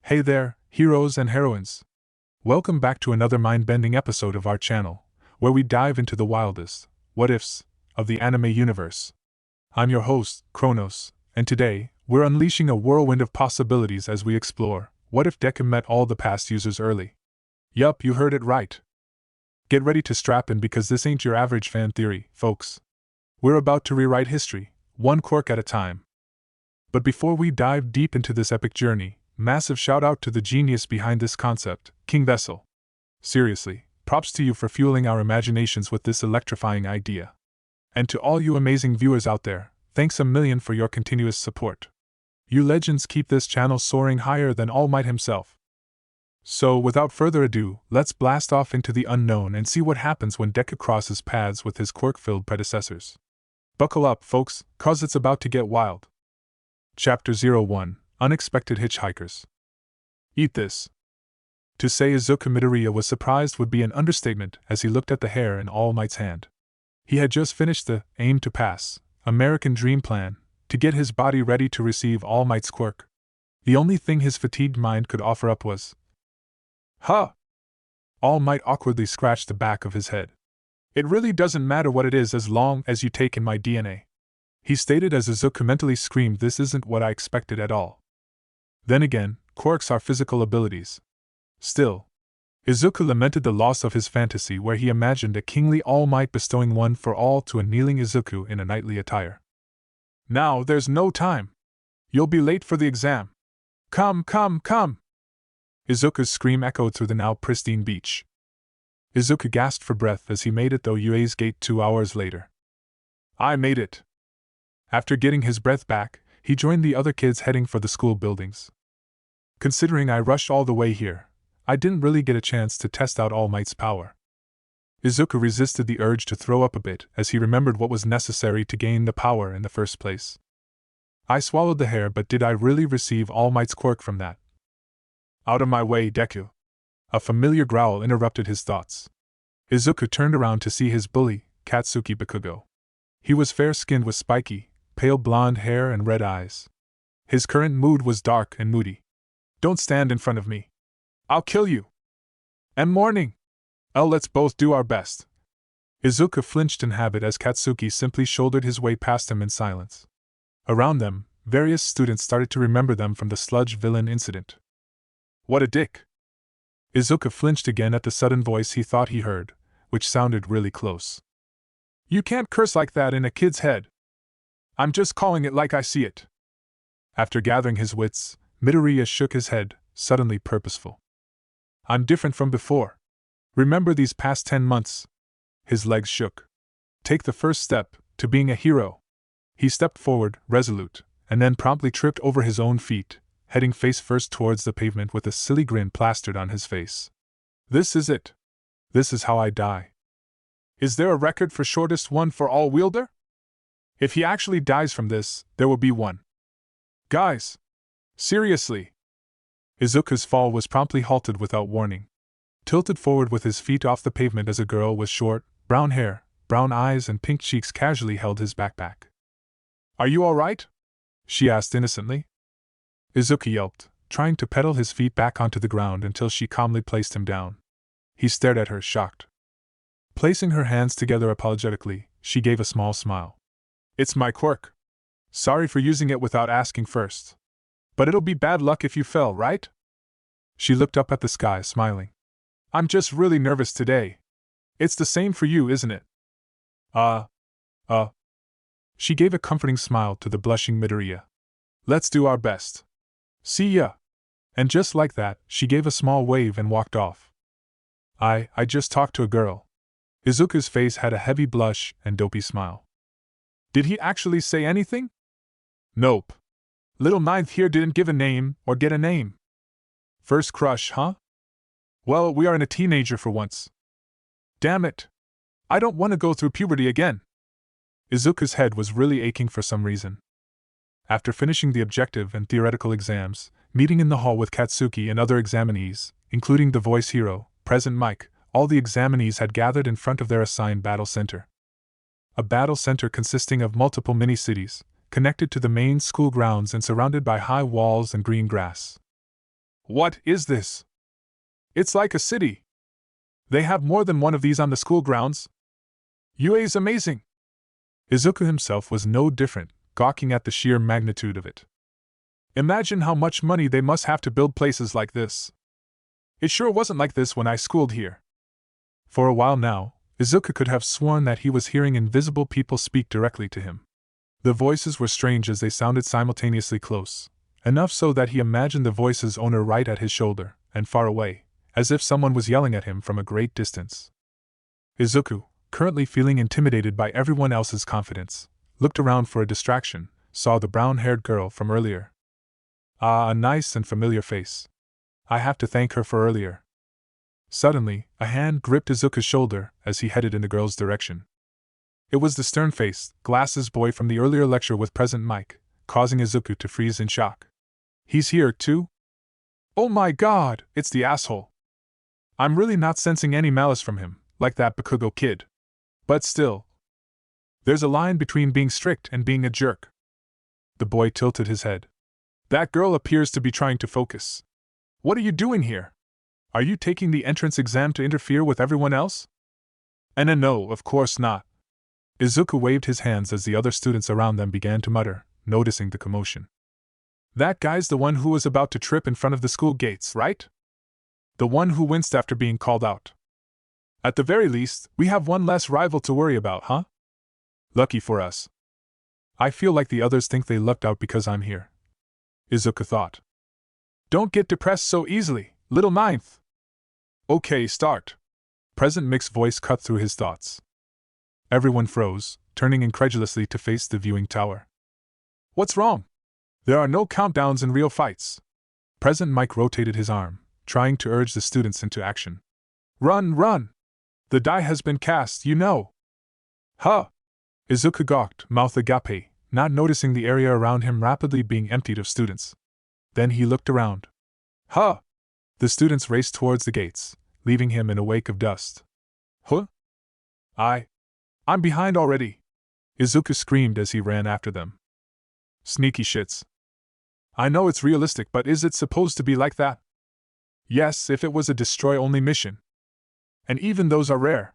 Hey there, heroes and heroines. Welcome back to another mind-bending episode of our channel, where we dive into the wildest what-ifs of the anime universe. I'm your host, Chronos, and today, we're unleashing a whirlwind of possibilities as we explore what if Deku met all the past users early. Yup, you heard it right. Get ready to strap in because this ain't your average fan theory, folks. We're about to rewrite history, one quirk at a time. But before we dive deep into this epic journey, massive shout out to the genius behind this concept, King Vessel. Seriously, props to you for fueling our imaginations with this electrifying idea. And to all you amazing viewers out there, thanks a million for your continuous support. You legends keep this channel soaring higher than All Might himself. So, without further ado, let's blast off into the unknown and see what happens when Deku crosses paths with his quirk-filled predecessors. Buckle up, folks, cause it's about to get wild. Chapter 01, Unexpected Hitchhikers. Eat this. To say Izuku Midoriya was surprised would be an understatement as he looked at the hair in All Might's hand. He had just finished the aim to pass American dream plan to get his body ready to receive All Might's quirk. The only thing his fatigued mind could offer up was, "Huh!" All Might awkwardly scratched the back of his head. "It really doesn't matter what it is as long as you take in my DNA," he stated as Izuku mentally screamed, "This isn't what I expected at all." Then again, quirks are physical abilities. Still, Izuku lamented the loss of his fantasy where he imagined a kingly All Might bestowing one for all to a kneeling Izuku in a knightly attire. "Now there's no time. You'll be late for the exam. Come, come, come!" Izuku's scream echoed through the now pristine beach. Izuku gasped for breath as he made it through UA's gate 2 hours later. "I made it." After getting his breath back, he joined the other kids heading for the school buildings. "Considering I rushed all the way here, I didn't really get a chance to test out All Might's power." Izuku resisted the urge to throw up a bit as he remembered what was necessary to gain the power in the first place. "I swallowed the hair, but did I really receive All Might's quirk from that?" "Out of my way, Deku!" A familiar growl interrupted his thoughts. Izuku turned around to see his bully, Katsuki Bakugo. He was fair-skinned with spiky, pale blonde hair and red eyes. His current mood was dark and moody. "Don't stand in front of me. I'll kill you." "And morning. Let's both do our best." Izuku flinched in habit as Katsuki simply shouldered his way past him in silence. Around them, various students started to remember them from the sludge villain incident. "What a dick." Izuku flinched again at the sudden voice he thought he heard, which sounded really close. "You can't curse like that in a kid's head." "I'm just calling it like I see it." After gathering his wits, Midoriya shook his head, suddenly purposeful. "I'm different from before. Remember these past 10 months?" His legs shook. "Take the first step to being a hero." He stepped forward, resolute, and then promptly tripped over his own feet, heading face first towards the pavement with a silly grin plastered on his face. "This is it. This is how I die." "Is there a record for shortest one for all wielder? If he actually dies from this, there will be one." "Guys! Seriously!" Izuku's fall was promptly halted without warning. Tilted forward with his feet off the pavement as a girl with short, brown hair, brown eyes and pink cheeks casually held his backpack. "Are you all right?" she asked innocently. Izuku yelped, trying to pedal his feet back onto the ground until she calmly placed him down. He stared at her, shocked. Placing her hands together apologetically, she gave a small smile. "It's my quirk. Sorry for using it without asking first. But it'll be bad luck if you fell, right?" She looked up at the sky, smiling. "I'm just really nervous today. It's the same for you, isn't it?" She gave a comforting smile to the blushing Midoriya. "Let's do our best. See ya." And just like that, she gave a small wave and walked off. I just talked to a girl." Izuku's face had a heavy blush and dopey smile. "Did he actually say anything?" "Nope. Little Ninth here didn't give a name or get a name." "First crush, huh? Well, we aren't a teenager for once." "Damn it. I don't want to go through puberty again." Izuku's head was really aching for some reason. After finishing the objective and theoretical exams, meeting in the hall with Katsuki and other examinees, including the voice hero, Present Mike, all the examinees had gathered in front of their assigned battle center. A battle center consisting of multiple mini-cities, connected to the main school grounds and surrounded by high walls and green grass. What is this? It's like a city. They have more than one of these on the school grounds. UA's amazing. Izuku himself was no different, gawking at the sheer magnitude of it. Imagine how much money they must have to build places like this. It sure wasn't like this when I schooled here. For a while now, Izuku could have sworn that he was hearing invisible people speak directly to him. The voices were strange as they sounded simultaneously close, enough so that he imagined the voice's owner right at his shoulder, and far away, as if someone was yelling at him from a great distance. Izuku, currently feeling intimidated by everyone else's confidence, looked around for a distraction, saw the brown-haired girl from earlier. Ah, a nice and familiar face. I have to thank her for earlier. Suddenly, a hand gripped Izuku's shoulder as he headed in the girl's direction. It was the stern-faced, glasses boy from the earlier lecture with present Mike, causing Izuku to freeze in shock. He's here, too? Oh my god, it's the asshole. I'm really not sensing any malice from him, like that Bakugo kid. But still. There's a line between being strict and being a jerk. The boy tilted his head. That girl appears to be trying to focus. What are you doing here? Are you taking the entrance exam to interfere with everyone else? And no, of course not. Izuku waved his hands as the other students around them began to mutter, noticing the commotion. That guy's the one who was about to trip in front of the school gates, right? The one who winced after being called out. At the very least, we have one less rival to worry about, huh? Lucky for us. I feel like the others think they lucked out because I'm here. Izuku thought. Don't get depressed so easily, little ninth. Okay, start. Present Mick's voice cut through his thoughts. Everyone froze, turning incredulously to face the viewing tower. What's wrong? There are no countdowns in real fights. Present Mike rotated his arm, trying to urge the students into action. Run, run! The die has been cast, you know. Huh! Izuku gawked, mouth agape, not noticing the area around him rapidly being emptied of students. Then he looked around. Huh! The students raced towards the gates, leaving him in a wake of dust. Huh? I'm behind already! Izuku screamed as he ran after them. Sneaky shits. I know it's realistic, but is it supposed to be like that? Yes, if it was a destroy-only mission. And even those are rare.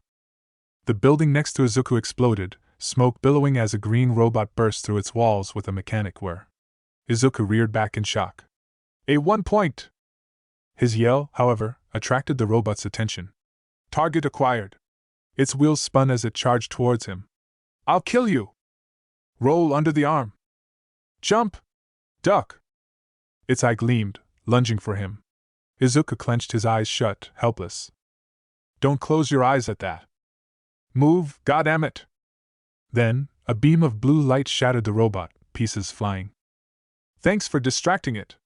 The building next to Izuku exploded, smoke billowing as a green robot burst through its walls with a mechanic whir. Izuku reared back in shock. A 1 point! His yell, however, attracted the robot's attention. Target acquired. Its wheels spun as it charged towards him. I'll kill you! Roll under the arm. Jump! Duck! Its eye gleamed, lunging for him. Izuku clenched his eyes shut, helpless. Don't close your eyes at that. Move, goddammit! Then, a beam of blue light shattered the robot, pieces flying. Thanks for distracting it.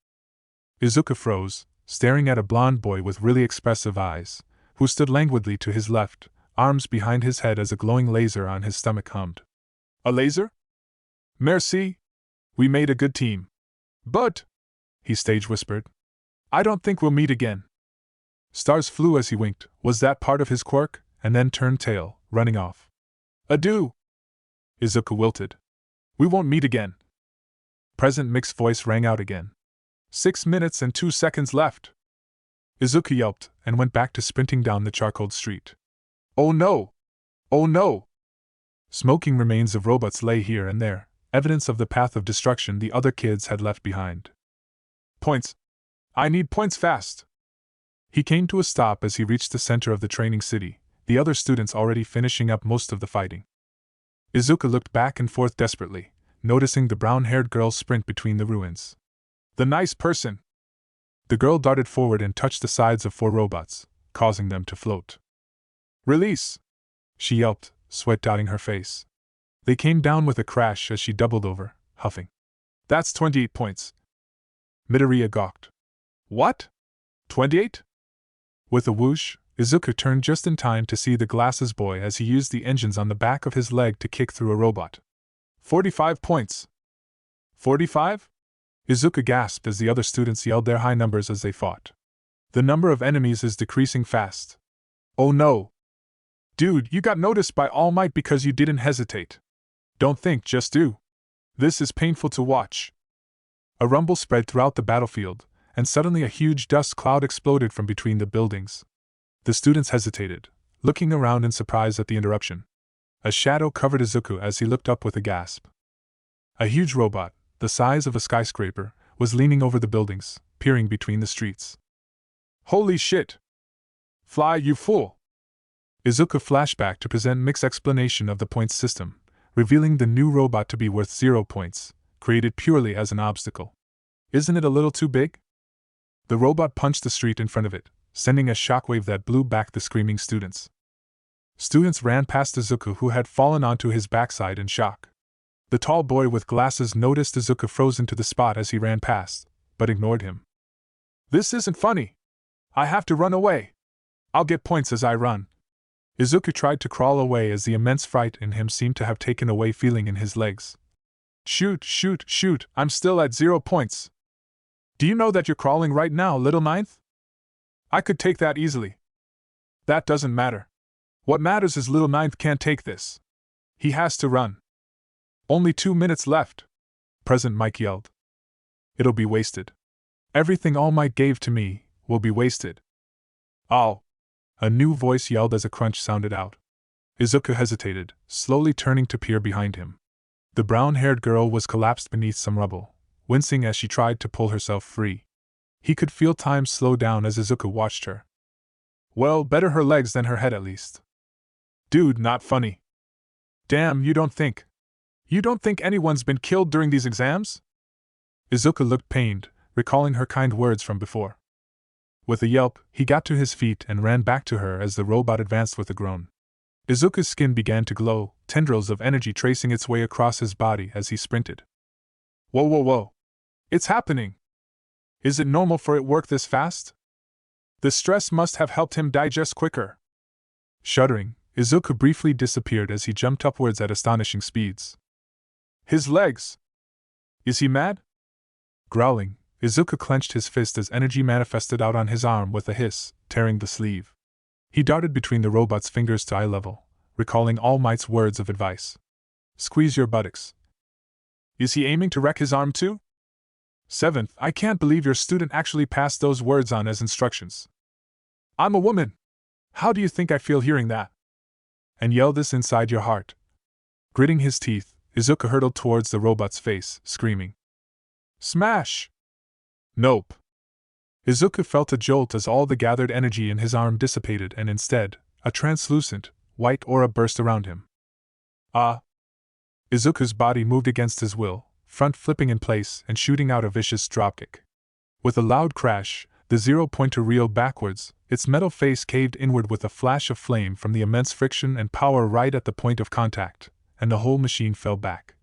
Izuku froze, staring at a blond boy with really expressive eyes, who stood languidly to his left, arms behind his head as a glowing laser on his stomach hummed. A laser? Merci. We made a good team. But, he stage whispered, I don't think we'll meet again. Stars flew as he winked. Was that part of his quirk? And then turned tail, running off. Adieu! Izuku wilted. We won't meet again. Present Mick's voice rang out again. 6 minutes and 2 seconds left. Izuku yelped and went back to sprinting down the charcoaled street. Oh no! Oh no! Smoking remains of robots lay here and there, evidence of the path of destruction the other kids had left behind. Points! I need points fast! He came to a stop as he reached the center of the training city, the other students already finishing up most of the fighting. Izuku looked back and forth desperately, noticing the brown-haired girl sprint between the ruins. The nice person! The girl darted forward and touched the sides of 4 robots, causing them to float. Release! She yelped, sweat dotting her face. They came down with a crash as she doubled over, huffing. That's 28 points. Midoriya gawked. What? 28? With a whoosh, Izuku turned just in time to see the glasses boy as he used the engines on the back of his leg to kick through a robot. 45 points. 45? Izuku gasped as the other students yelled their high numbers as they fought. The number of enemies is decreasing fast. Oh no! Dude, you got noticed by All Might because you didn't hesitate. Don't think, just do. This is painful to watch. A rumble spread throughout the battlefield, and suddenly a huge dust cloud exploded from between the buildings. The students hesitated, looking around in surprise at the interruption. A shadow covered Izuku as he looked up with a gasp. A huge robot, the size of a skyscraper, was leaning over the buildings, peering between the streets. Holy shit! Fly, you fool! Izuku flashed back to present Mick's explanation of the points system, revealing the new robot to be worth 0 points, created purely as an obstacle. Isn't it a little too big? The robot punched the street in front of it, sending a shockwave that blew back the screaming students. Students ran past Izuku, who had fallen onto his backside in shock. The tall boy with glasses noticed Izuku frozen to the spot as he ran past, but ignored him. This isn't funny. I have to run away. I'll get points as I run. Izuku tried to crawl away as the immense fright in him seemed to have taken away feeling in his legs. Shoot, shoot, shoot, I'm still at 0 points. Do you know that you're crawling right now, little ninth? I could take that easily. That doesn't matter. What matters is little ninth can't take this. He has to run. Only 2 minutes left, President Mike yelled. It'll be wasted. Everything All Might gave to me will be wasted. Oh! A new voice yelled as a crunch sounded out. Izuku hesitated, slowly turning to peer behind him. The brown-haired girl was collapsed beneath some rubble, wincing as she tried to pull herself free. He could feel time slow down as Izuku watched her. Well, better her legs than her head at least. Dude, not funny. Damn, you don't think anyone's been killed during these exams? Izuku looked pained, recalling her kind words from before. With a yelp, he got to his feet and ran back to her as the robot advanced with a groan. Izuku's skin began to glow, tendrils of energy tracing its way across his body as he sprinted. Whoa, whoa, whoa! It's happening! Is it normal for it work this fast? The stress must have helped him digest quicker. Shuddering, Izuku briefly disappeared as he jumped upwards at astonishing speeds. His legs! Is he mad? Growling, Izuku clenched his fist as energy manifested out on his arm with a hiss, tearing the sleeve. He darted between the robot's fingers to eye level, recalling All Might's words of advice. Squeeze your buttocks. Is he aiming to wreck his arm too? 7th, I can't believe your student actually passed those words on as instructions. I'm a woman. How do you think I feel hearing that? And yell this inside your heart. Gritting his teeth, Izuku hurtled towards the robot's face, screaming. Smash! Nope. Izuku felt a jolt as all the gathered energy in his arm dissipated and instead, a translucent, white aura burst around him. Ah! Izuku's body moved against his will, front flipping in place and shooting out a vicious dropkick. With a loud crash, the 0-pointer reeled backwards, its metal face caved inward with a flash of flame from the immense friction and power right at the point of contact, and the whole machine fell back.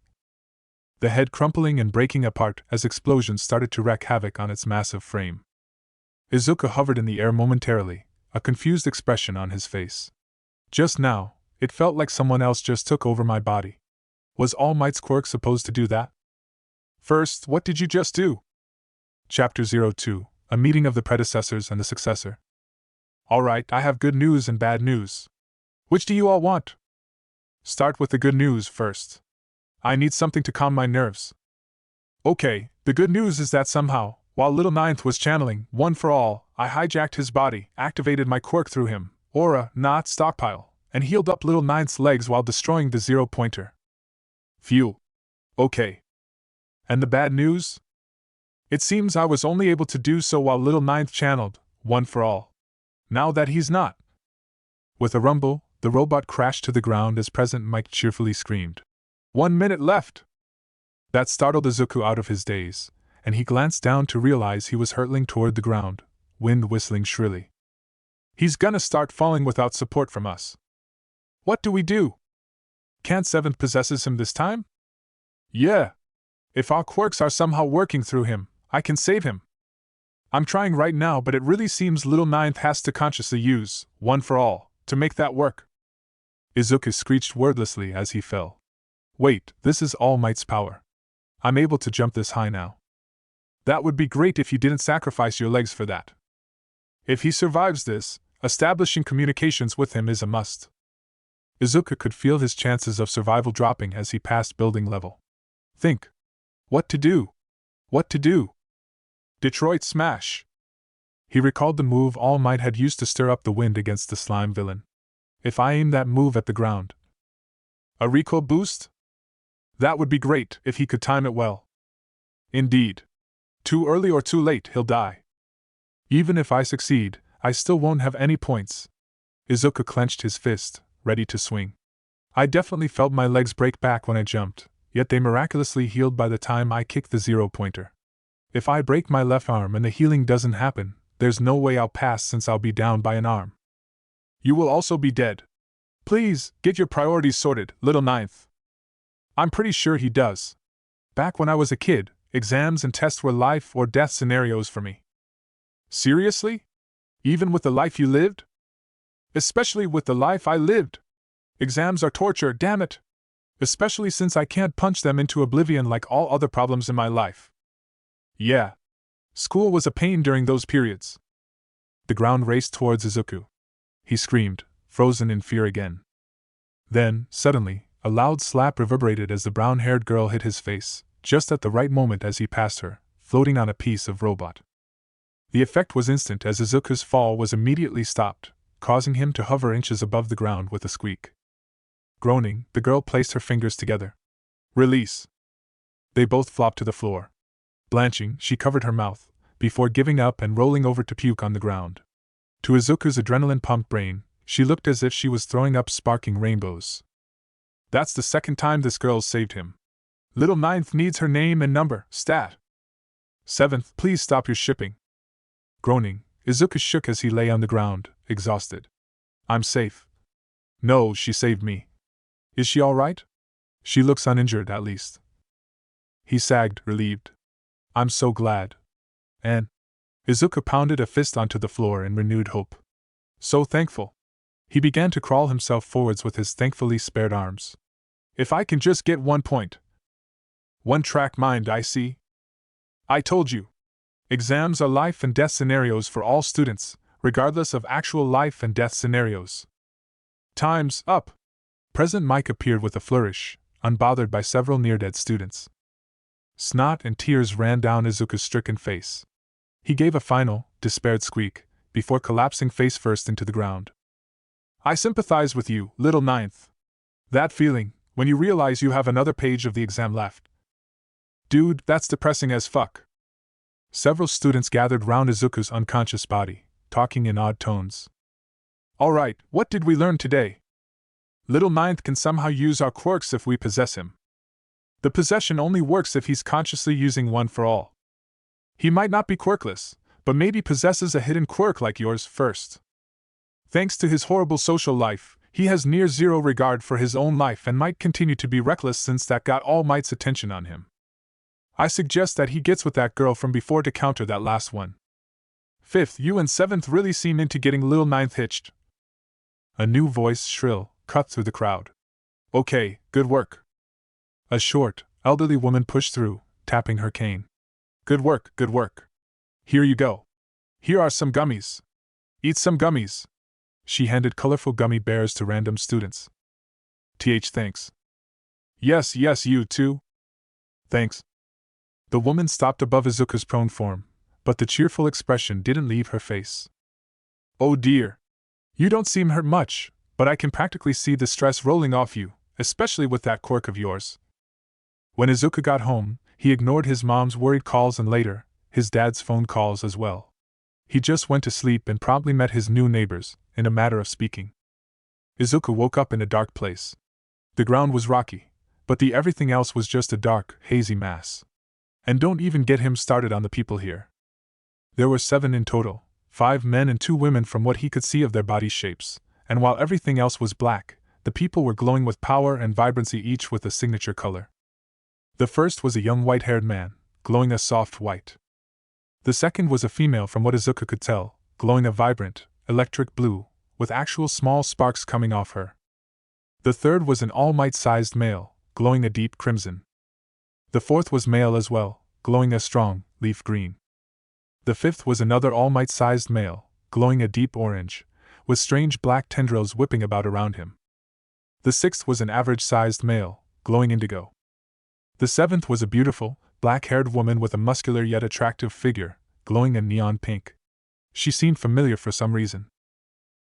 The head crumpling and breaking apart as explosions started to wreak havoc on its massive frame. Izuku hovered in the air momentarily, a confused expression on his face. Just now, it felt like someone else just took over my body. Was All Might's quirk supposed to do that? First, what did you just do? Chapter 02, A Meeting of the Predecessors and the Successor. Alright, I have good news and bad news. Which do you all want? Start with the good news first. I need something to calm my nerves. Okay, the good news is that somehow, while Little Ninth was channeling One for All, I hijacked his body, activated my quirk through him, aura, not stockpile, and healed up Little Ninth's legs while destroying the 0-pointer. Phew. Okay. And the bad news? It seems I was only able to do so while Little Ninth channeled One for All. Now that he's not. With a rumble, the robot crashed to the ground as President Mike cheerfully screamed. 1 minute left! That startled Izuku out of his daze, and he glanced down to realize he was hurtling toward the ground, wind whistling shrilly. He's gonna start falling without support from us. What do we do? Can't 7th possesses him this time? Yeah. If our quirks are somehow working through him, I can save him. I'm trying right now, but it really seems Little Ninth has to consciously use One for All to make that work. Izuku screeched wordlessly as he fell. Wait, this is All Might's power. I'm able to jump this high now. That would be great if you didn't sacrifice your legs for that. If he survives this, establishing communications with him is a must. Izuku could feel his chances of survival dropping as he passed building level. Think. What to do? What to do? Detroit Smash! He recalled the move All Might had used to stir up the wind against the slime villain. If I aim that move at the ground. A recoil boost? That would be great if he could time it well. Indeed. Too early or too late, he'll die. Even if I succeed, I still won't have any points. Izuku clenched his fist, ready to swing. I definitely felt my legs break back when I jumped, yet they miraculously healed by the time I kicked the 0-pointer. If I break my left arm and the healing doesn't happen, there's no way I'll pass since I'll be down by an arm. You will also be dead. Please, get your priorities sorted, little ninth. I'm pretty sure he does. Back when I was a kid, exams and tests were life or death scenarios for me. Seriously? Even with the life you lived? Especially with the life I lived. Exams are torture, damn it. Especially since I can't punch them into oblivion like all other problems in my life. Yeah. School was a pain during those periods. The ground raced towards Izuku. He screamed, frozen in fear again. Then, suddenly, a loud slap reverberated as the brown-haired girl hit his face, just at the right moment as he passed her, floating on a piece of robot. The effect was instant as Izuku's fall was immediately stopped, causing him to hover inches above the ground with a squeak. Groaning, the girl placed her fingers together. Release! They both flopped to the floor. Blanching, she covered her mouth, before giving up and rolling over to puke on the ground. To Izuku's adrenaline-pumped brain, she looked as if she was throwing up sparkling rainbows. That's the second time this girl's saved him. Little ninth needs her name and number, stat. Seventh, please stop your shipping. Groaning, Izuku shook as he lay on the ground, exhausted. I'm safe. No, she saved me. Is she all right? She looks uninjured, at least. He sagged, relieved. I'm so glad. And Izuku pounded a fist onto the floor in renewed hope. So thankful. He began to crawl himself forwards with his thankfully spared arms. If I can just get 1 point. One-track mind, I see. I told you. Exams are life and death scenarios for all students, regardless of actual life and death scenarios. Time's up. President Mike appeared with a flourish, unbothered by several near-dead students. Snot and tears ran down Izuku's stricken face. He gave a final, despaired squeak, before collapsing face first into the ground. I sympathize with you, little ninth. That feeling, when you realize you have another page of the exam left. Dude, that's depressing as fuck. Several students gathered round Izuku's unconscious body, talking in odd tones. Alright, what did we learn today? Little ninth can somehow use our quirks if we possess him. The possession only works if he's consciously using one for all. He might not be quirkless, but maybe possesses a hidden quirk like yours first. Thanks to his horrible social life, he has near zero regard for his own life and might continue to be reckless since that got All Might's attention on him. I suggest that he gets with that girl from before to counter that last one. Fifth, you and seventh really seem into getting little ninth hitched. A new voice, shrill, cut through the crowd. Okay, good work. A short, elderly woman pushed through, tapping her cane. Good work, good work. Here you go. Here are some gummies. Eat some gummies. She handed colorful gummy bears to random students. Thanks. Yes, you too. Thanks. The woman stopped above Izuku's prone form, but the cheerful expression didn't leave her face. Oh dear. You don't seem hurt much, but I can practically see the stress rolling off you, especially with that quirk of yours. When Izuku got home, he ignored his mom's worried calls and later, his dad's phone calls as well. He just went to sleep and promptly met his new neighbors, in a matter of speaking. Izuku woke up in a dark place. The ground was rocky, but the everything else was just a dark, hazy mass. And don't even get him started on the people here. There were 7 in total, 5 men and 2 women from what he could see of their body shapes, and while everything else was black, the people were glowing with power and vibrancy, each with a signature color. The first was a young white-haired man, glowing a soft white. The second was a female from what Izuku could tell, glowing a vibrant, electric blue, with actual small sparks coming off her. The third was an All Might-sized male, glowing a deep crimson. The fourth was male as well, glowing a strong, leaf green. The fifth was another All Might-sized male, glowing a deep orange, with strange black tendrils whipping about around him. The sixth was an average-sized male, glowing indigo. The seventh was a beautiful, black-haired woman with a muscular yet attractive figure, glowing a neon pink. She seemed familiar for some reason.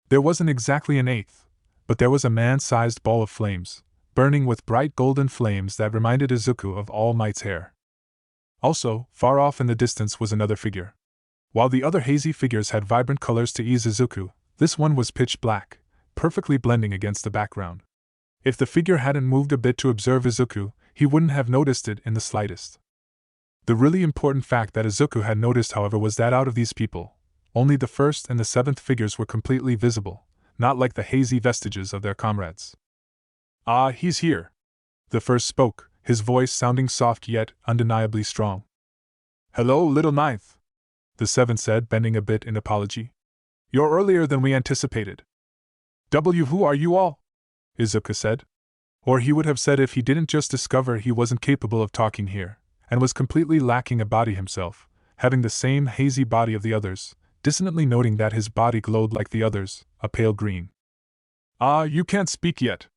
There wasn't exactly an eighth, but there was a man-sized ball of flames, burning with bright golden flames that reminded Izuku of All Might's hair. Also, far off in the distance was another figure. While the other hazy figures had vibrant colors to ease Izuku, this one was pitch black, perfectly blending against the background. If the figure hadn't moved a bit to observe Izuku, he wouldn't have noticed it in the slightest. The really important fact that Izuku had noticed, however, was that out of these people, only the first and the seventh figures were completely visible, not like the hazy vestiges of their comrades. "Ah, he's here." The first spoke, his voice sounding soft yet undeniably strong. "Hello, little ninth," the seventh said, bending a bit in apology. "You're earlier than we anticipated." "Who are you all?" Izuku said. Or he would have said if he didn't just discover he wasn't capable of talking here, and was completely lacking a body himself, having the same hazy body of the others, dissonantly noting that his body glowed like the others, a pale green. "Ah, you can't speak yet.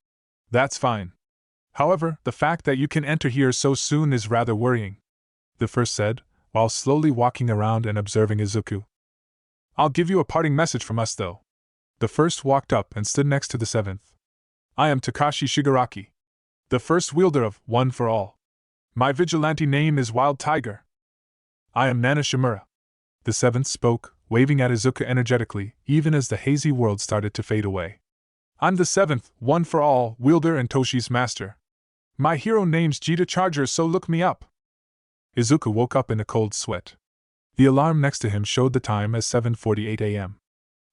That's fine. However, the fact that you can enter here so soon is rather worrying," the first said, while slowly walking around and observing Izuku. "I'll give you a parting message from us, though." The first walked up and stood next to the seventh. "I am Takashi Shigaraki, the first wielder of One for All. My vigilante name is Wild Tiger." "I am Nana Shimura," the seventh spoke, waving at Izuku energetically, even as the hazy world started to fade away. "I'm the seventh, One for All, wielder and Toshi's master. My hero name's Jita Charger, so look me up." Izuku woke up in a cold sweat. The alarm next to him showed the time as 7:48 a.m.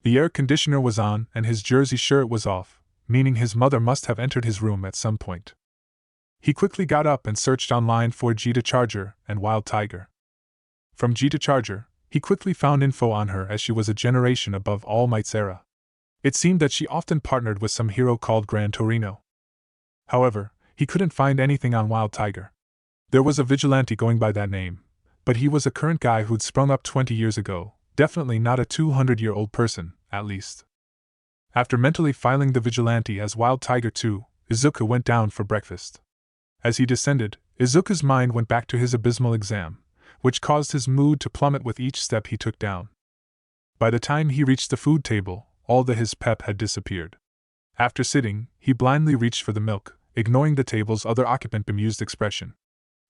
The air conditioner was on and his jersey shirt was off, meaning his mother must have entered his room at some point. He quickly got up and searched online for Jita Charger and Wild Tiger. From Jita Charger, he quickly found info on her as she was a generation above All Might's era. It seemed that she often partnered with some hero called Gran Torino. However, he couldn't find anything on Wild Tiger. There was a vigilante going by that name, but he was a current guy who'd sprung up 20 years ago, definitely not a 200-year-old person, at least. After mentally filing the vigilante as Wild Tiger 2, Izuku went down for breakfast. As he descended, Izuku's mind went back to his abysmal exam, which caused his mood to plummet with each step he took down. By the time he reached the food table, all his pep had disappeared. After sitting, he blindly reached for the milk, ignoring the table's other occupant bemused expression.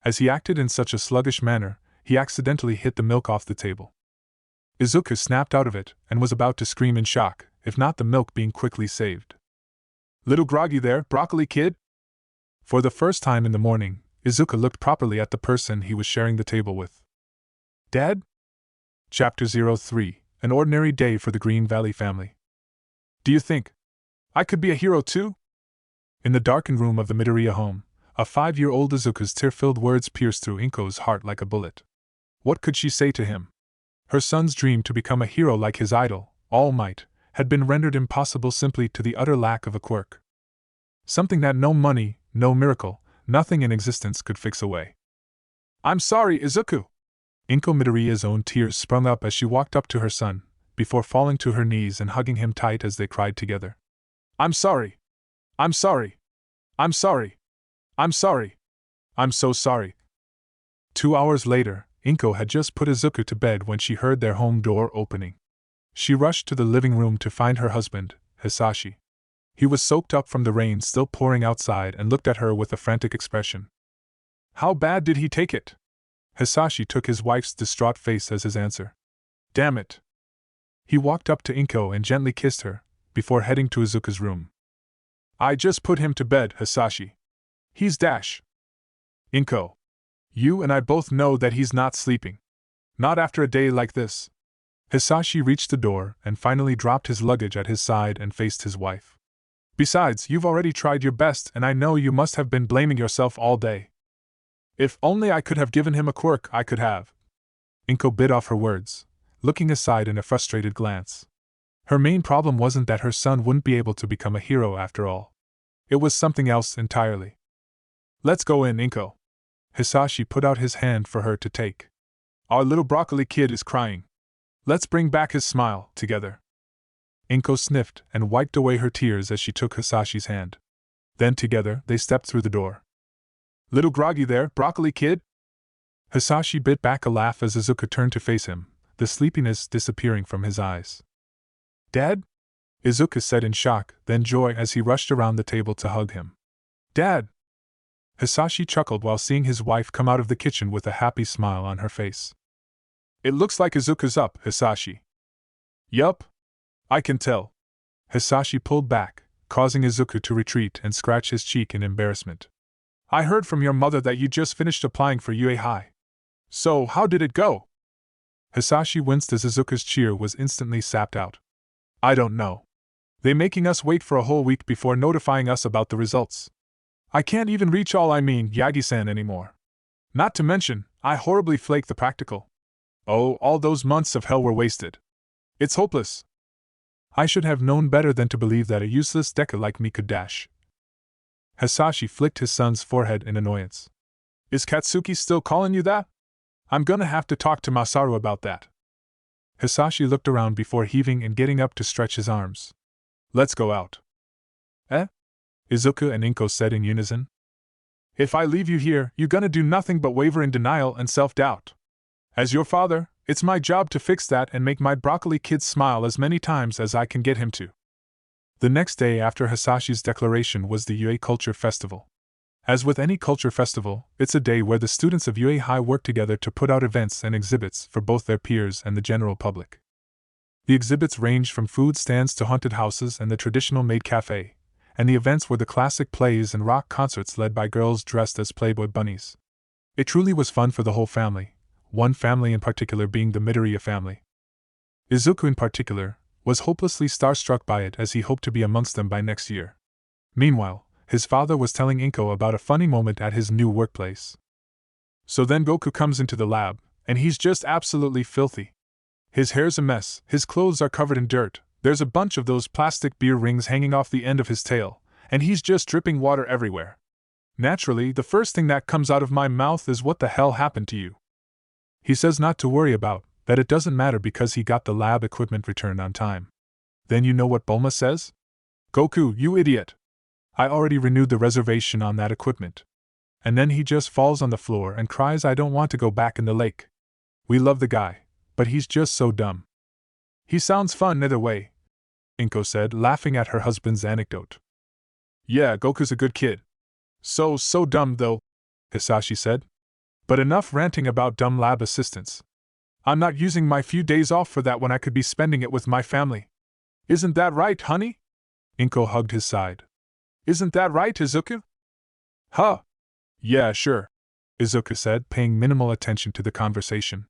As he acted in such a sluggish manner, he accidentally hit the milk off the table. Izuku snapped out of it and was about to scream in shock, if not the milk being quickly saved. "Little groggy there, broccoli kid?" For the first time in the morning, Izuku looked properly at the person he was sharing the table with. "Dad?" Chapter 03, An Ordinary Day for the Green Valley Family. "Do you think I could be a hero too?" In the darkened room of the Midoriya home, a 5-year-old Izuku's tear-filled words pierced through Inko's heart like a bullet. What could she say to him? Her son's dream to become a hero like his idol, All Might, had been rendered impossible simply to the utter lack of a quirk. Something that no money, no miracle, nothing in existence could fix away. "I'm sorry, Izuku." Inko Midoriya's own tears sprung up as she walked up to her son, before falling to her knees and hugging him tight as they cried together. "I'm sorry. I'm sorry. I'm sorry. I'm sorry. I'm so sorry." 2 hours later, Inko had just put Izuku to bed when she heard their home door opening. She rushed to the living room to find her husband, Hisashi. He was soaked up from the rain still pouring outside and looked at her with a frantic expression. "How bad did he take it?" Hisashi took his wife's distraught face as his answer. "Damn it." He walked up to Inko and gently kissed her, before heading to Izuku's room. "I just put him to bed, Hisashi. He's dash." "Inko, you and I both know that he's not sleeping. Not after a day like this." Hisashi reached the door and finally dropped his luggage at his side and faced his wife. "Besides, you've already tried your best and I know you must have been blaming yourself all day. If only I could have given him a quirk, I could have." Inko bit off her words, looking aside in a frustrated glance. Her main problem wasn't that her son wouldn't be able to become a hero after all. It was something else entirely. "Let's go in, Inko." Hisashi put out his hand for her to take. "Our little broccoli kid is crying. Let's bring back his smile, together." Inko sniffed and wiped away her tears as she took Hisashi's hand. Then together they stepped through the door. "Little groggy there, broccoli kid?" Hisashi bit back a laugh as Izuku turned to face him, the sleepiness disappearing from his eyes. "Dad?" Izuku said in shock, then joy as he rushed around the table to hug him. "Dad!" Hisashi chuckled while seeing his wife come out of the kitchen with a happy smile on her face. "It looks like Izuku's up, Hisashi." "Yup. I can tell." Hisashi pulled back, causing Izuku to retreat and scratch his cheek in embarrassment. "I heard from your mother that you just finished applying for UA High. So, how did it go?" Hisashi winced as Izuku's cheer was instantly sapped out. "I don't know. They making us wait for a whole week before notifying us about the results. I can't even reach Yagi-san anymore. Not to mention, I horribly flaked the practical. Oh, all those months of hell were wasted. It's hopeless. I should have known better than to believe that a useless Deku like me could dash." Hisashi flicked his son's forehead in annoyance. "Is Katsuki still calling you that? I'm gonna have to talk to Masaru about that." Hisashi looked around before heaving and getting up to stretch his arms. "Let's go out." "Eh?" Izuku and Inko said in unison. "If I leave you here, you're gonna do nothing but waver in denial and self-doubt. As your father, it's my job to fix that and make my broccoli kid smile as many times as I can get him to." The next day after Hisashi's declaration was the UA Culture Festival. As with any culture festival, it's a day where the students of UA High work together to put out events and exhibits for both their peers and the general public. The exhibits ranged from food stands to haunted houses and the traditional maid cafe, and the events were the classic plays and rock concerts led by girls dressed as Playboy bunnies. It truly was fun for the whole family, one family in particular being the Midoriya family. Izuku in particular was hopelessly starstruck by it as he hoped to be amongst them by next year. Meanwhile, his father was telling Inko about a funny moment at his new workplace. "So then Goku comes into the lab, and he's just absolutely filthy. His hair's a mess, his clothes are covered in dirt, there's a bunch of those plastic beer rings hanging off the end of his tail, and he's just dripping water everywhere. Naturally, the first thing that comes out of my mouth is, 'What the hell happened to you?' He says not to worry about, that it doesn't matter because he got the lab equipment returned on time. Then you know what Bulma says? 'Goku, you idiot! I already renewed the reservation on that equipment.' And then he just falls on the floor and cries, 'I don't want to go back in the lake.' We love the guy, but he's just so dumb." "He sounds fun either way," Inko said, laughing at her husband's anecdote. "Yeah, Goku's a good kid. So dumb though," Hisashi said. "But enough ranting about dumb lab assistants. I'm not using my few days off for that when I could be spending it with my family. Isn't that right, honey?" Inko hugged his side. "Isn't that right, Izuku?" "Huh. Yeah, sure," Izuku said, paying minimal attention to the conversation.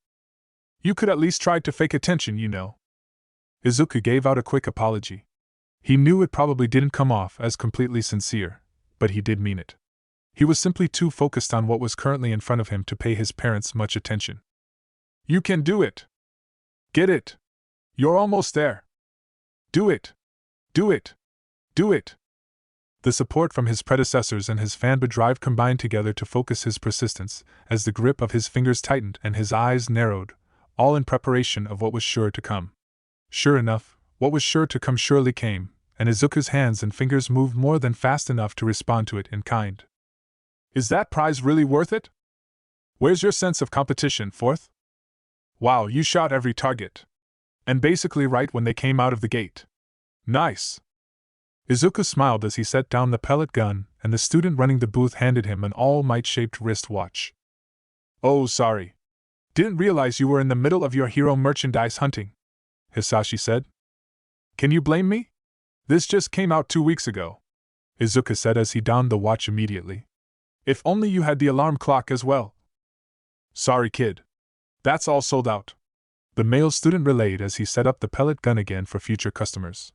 "You could at least try to fake attention, you know." Izuku gave out a quick apology. He knew it probably didn't come off as completely sincere, but he did mean it. He was simply too focused on what was currently in front of him to pay his parents much attention. "You can do it! Get it! You're almost there! Do it! Do it! Do it!" The support from his predecessors and his fanboy drive combined together to focus his persistence, as the grip of his fingers tightened and his eyes narrowed, all in preparation of what was sure to come. Sure enough, what was sure to come surely came, and Izuku's hands and fingers moved more than fast enough to respond to it in kind. "Is that prize really worth it? Where's your sense of competition, Fourth? Wow, you shot every target. And basically right when they came out of the gate. Nice." Izuku smiled as he set down the pellet gun, and the student running the booth handed him an all-might-shaped wristwatch. "Oh, sorry. Didn't realize you were in the middle of your hero merchandise hunting," Hisashi said. "Can you blame me? This just came out 2 weeks ago," Izuku said as he donned the watch immediately. "If only you had the alarm clock as well." "Sorry, kid. That's all sold out," the male student relayed as he set up the pellet gun again for future customers.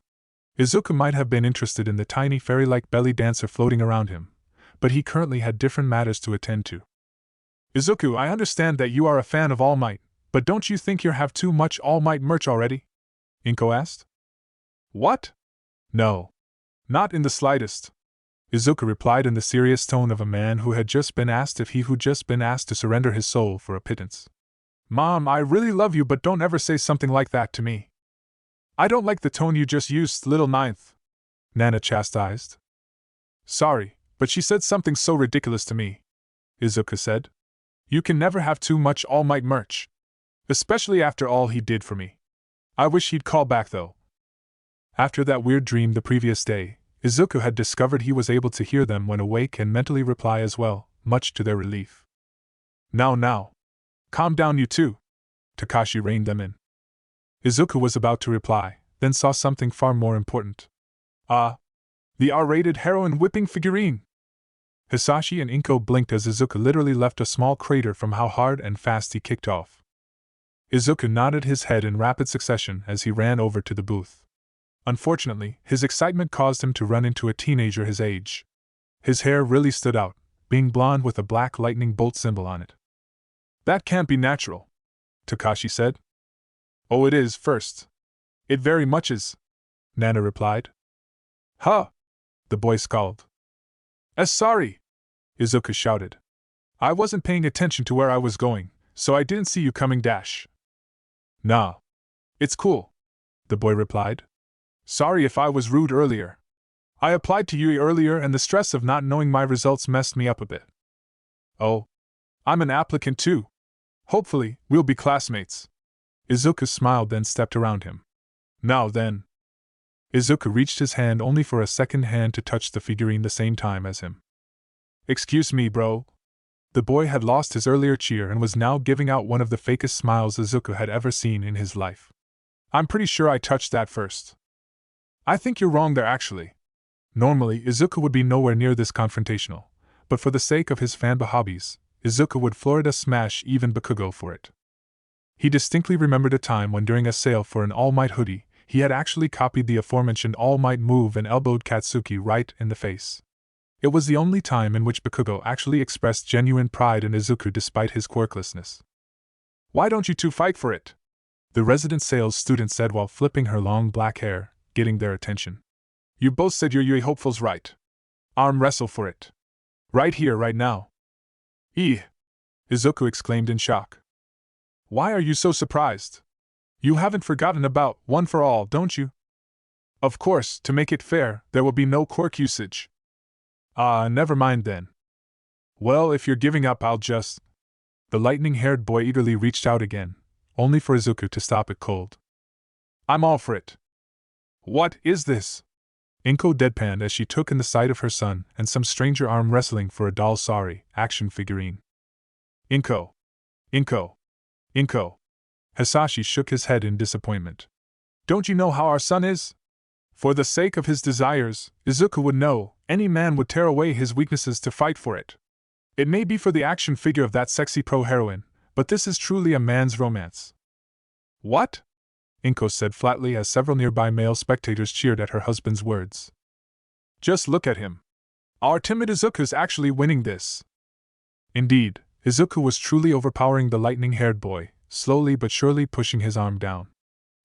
Izuku might have been interested in the tiny fairy-like belly dancer floating around him, but he currently had different matters to attend to. "Izuku, I understand that you are a fan of All Might, but don't you think you have too much All Might merch already?" Inko asked. "What? No. Not in the slightest," Izuku replied in the serious tone of a man who had just been asked to surrender his soul for a pittance. "Mom, I really love you, but don't ever say something like that to me." "I don't like the tone you just used, little ninth," Nana chastised. "Sorry, but she said something so ridiculous to me," Izuku said. "You can never have too much All Might merch." Especially after all he did for me. I wish he'd call back though. After that weird dream the previous day, Izuku had discovered he was able to hear them when awake and mentally reply as well, much to their relief. Now. Calm down you two. Takashi reined them in. Izuku was about to reply, then saw something far more important. The R-rated heroin whipping figurine! Hisashi and Inko blinked as Izuku literally left a small crater from how hard and fast he kicked off. Izuku nodded his head in rapid succession as he ran over to the booth. Unfortunately, his excitement caused him to run into a teenager his age. His hair really stood out, being blonde with a black lightning bolt symbol on it. That can't be natural, Takashi said. Oh, it is, first. It very much is, Nana replied. Huh? The boy scowled. Sorry, Izuku shouted. I wasn't paying attention to where I was going, so I didn't see you coming dash. Nah. It's cool, the boy replied. Sorry if I was rude earlier. I applied to UE earlier and the stress of not knowing my results messed me up a bit. Oh. I'm an applicant too. Hopefully, we'll be classmates. Izuku smiled then stepped around him. Now then. Izuku reached his hand only for a second hand to touch the figurine the same time as him. Excuse me, bro. The boy had lost his earlier cheer and was now giving out one of the fakest smiles Izuku had ever seen in his life. I'm pretty sure I touched that first. I think you're wrong there actually. Normally, Izuku would be nowhere near this confrontational, but for the sake of his fanba hobbies, Izuku would Florida smash even Bakugo for it. He distinctly remembered a time when during a sale for an All Might hoodie, he had actually copied the aforementioned All Might move and elbowed Katsuki right in the face. It was the only time in which Bakugo actually expressed genuine pride in Izuku despite his quirklessness. Why don't you two fight for it? The resident sales student said while flipping her long black hair, getting their attention. You both said your Yui hopefuls right. Arm wrestle for it. Right here, right now. Izuku exclaimed in shock. Why are you so surprised? You haven't forgotten about one for all, don't you? Of course, to make it fair, there will be no quirk usage. Never mind then. Well, if you're giving up, I'll just... The lightning-haired boy eagerly reached out again, only for Izuku to stop it cold. I'm all for it. What is this? Inko deadpanned as she took in the sight of her son and some stranger arm wrestling for a doll sorry action figurine. Inko. Hisashi shook his head in disappointment. Don't you know how our son is? For the sake of his desires, Izuku would know, any man would tear away his weaknesses to fight for it. It may be for the action figure of that sexy pro-heroine, but this is truly a man's romance. What? Inko said flatly as several nearby male spectators cheered at her husband's words. Just look at him. Our timid Izuku's actually winning this. Indeed, Izuku was truly overpowering the lightning-haired boy, slowly but surely pushing his arm down.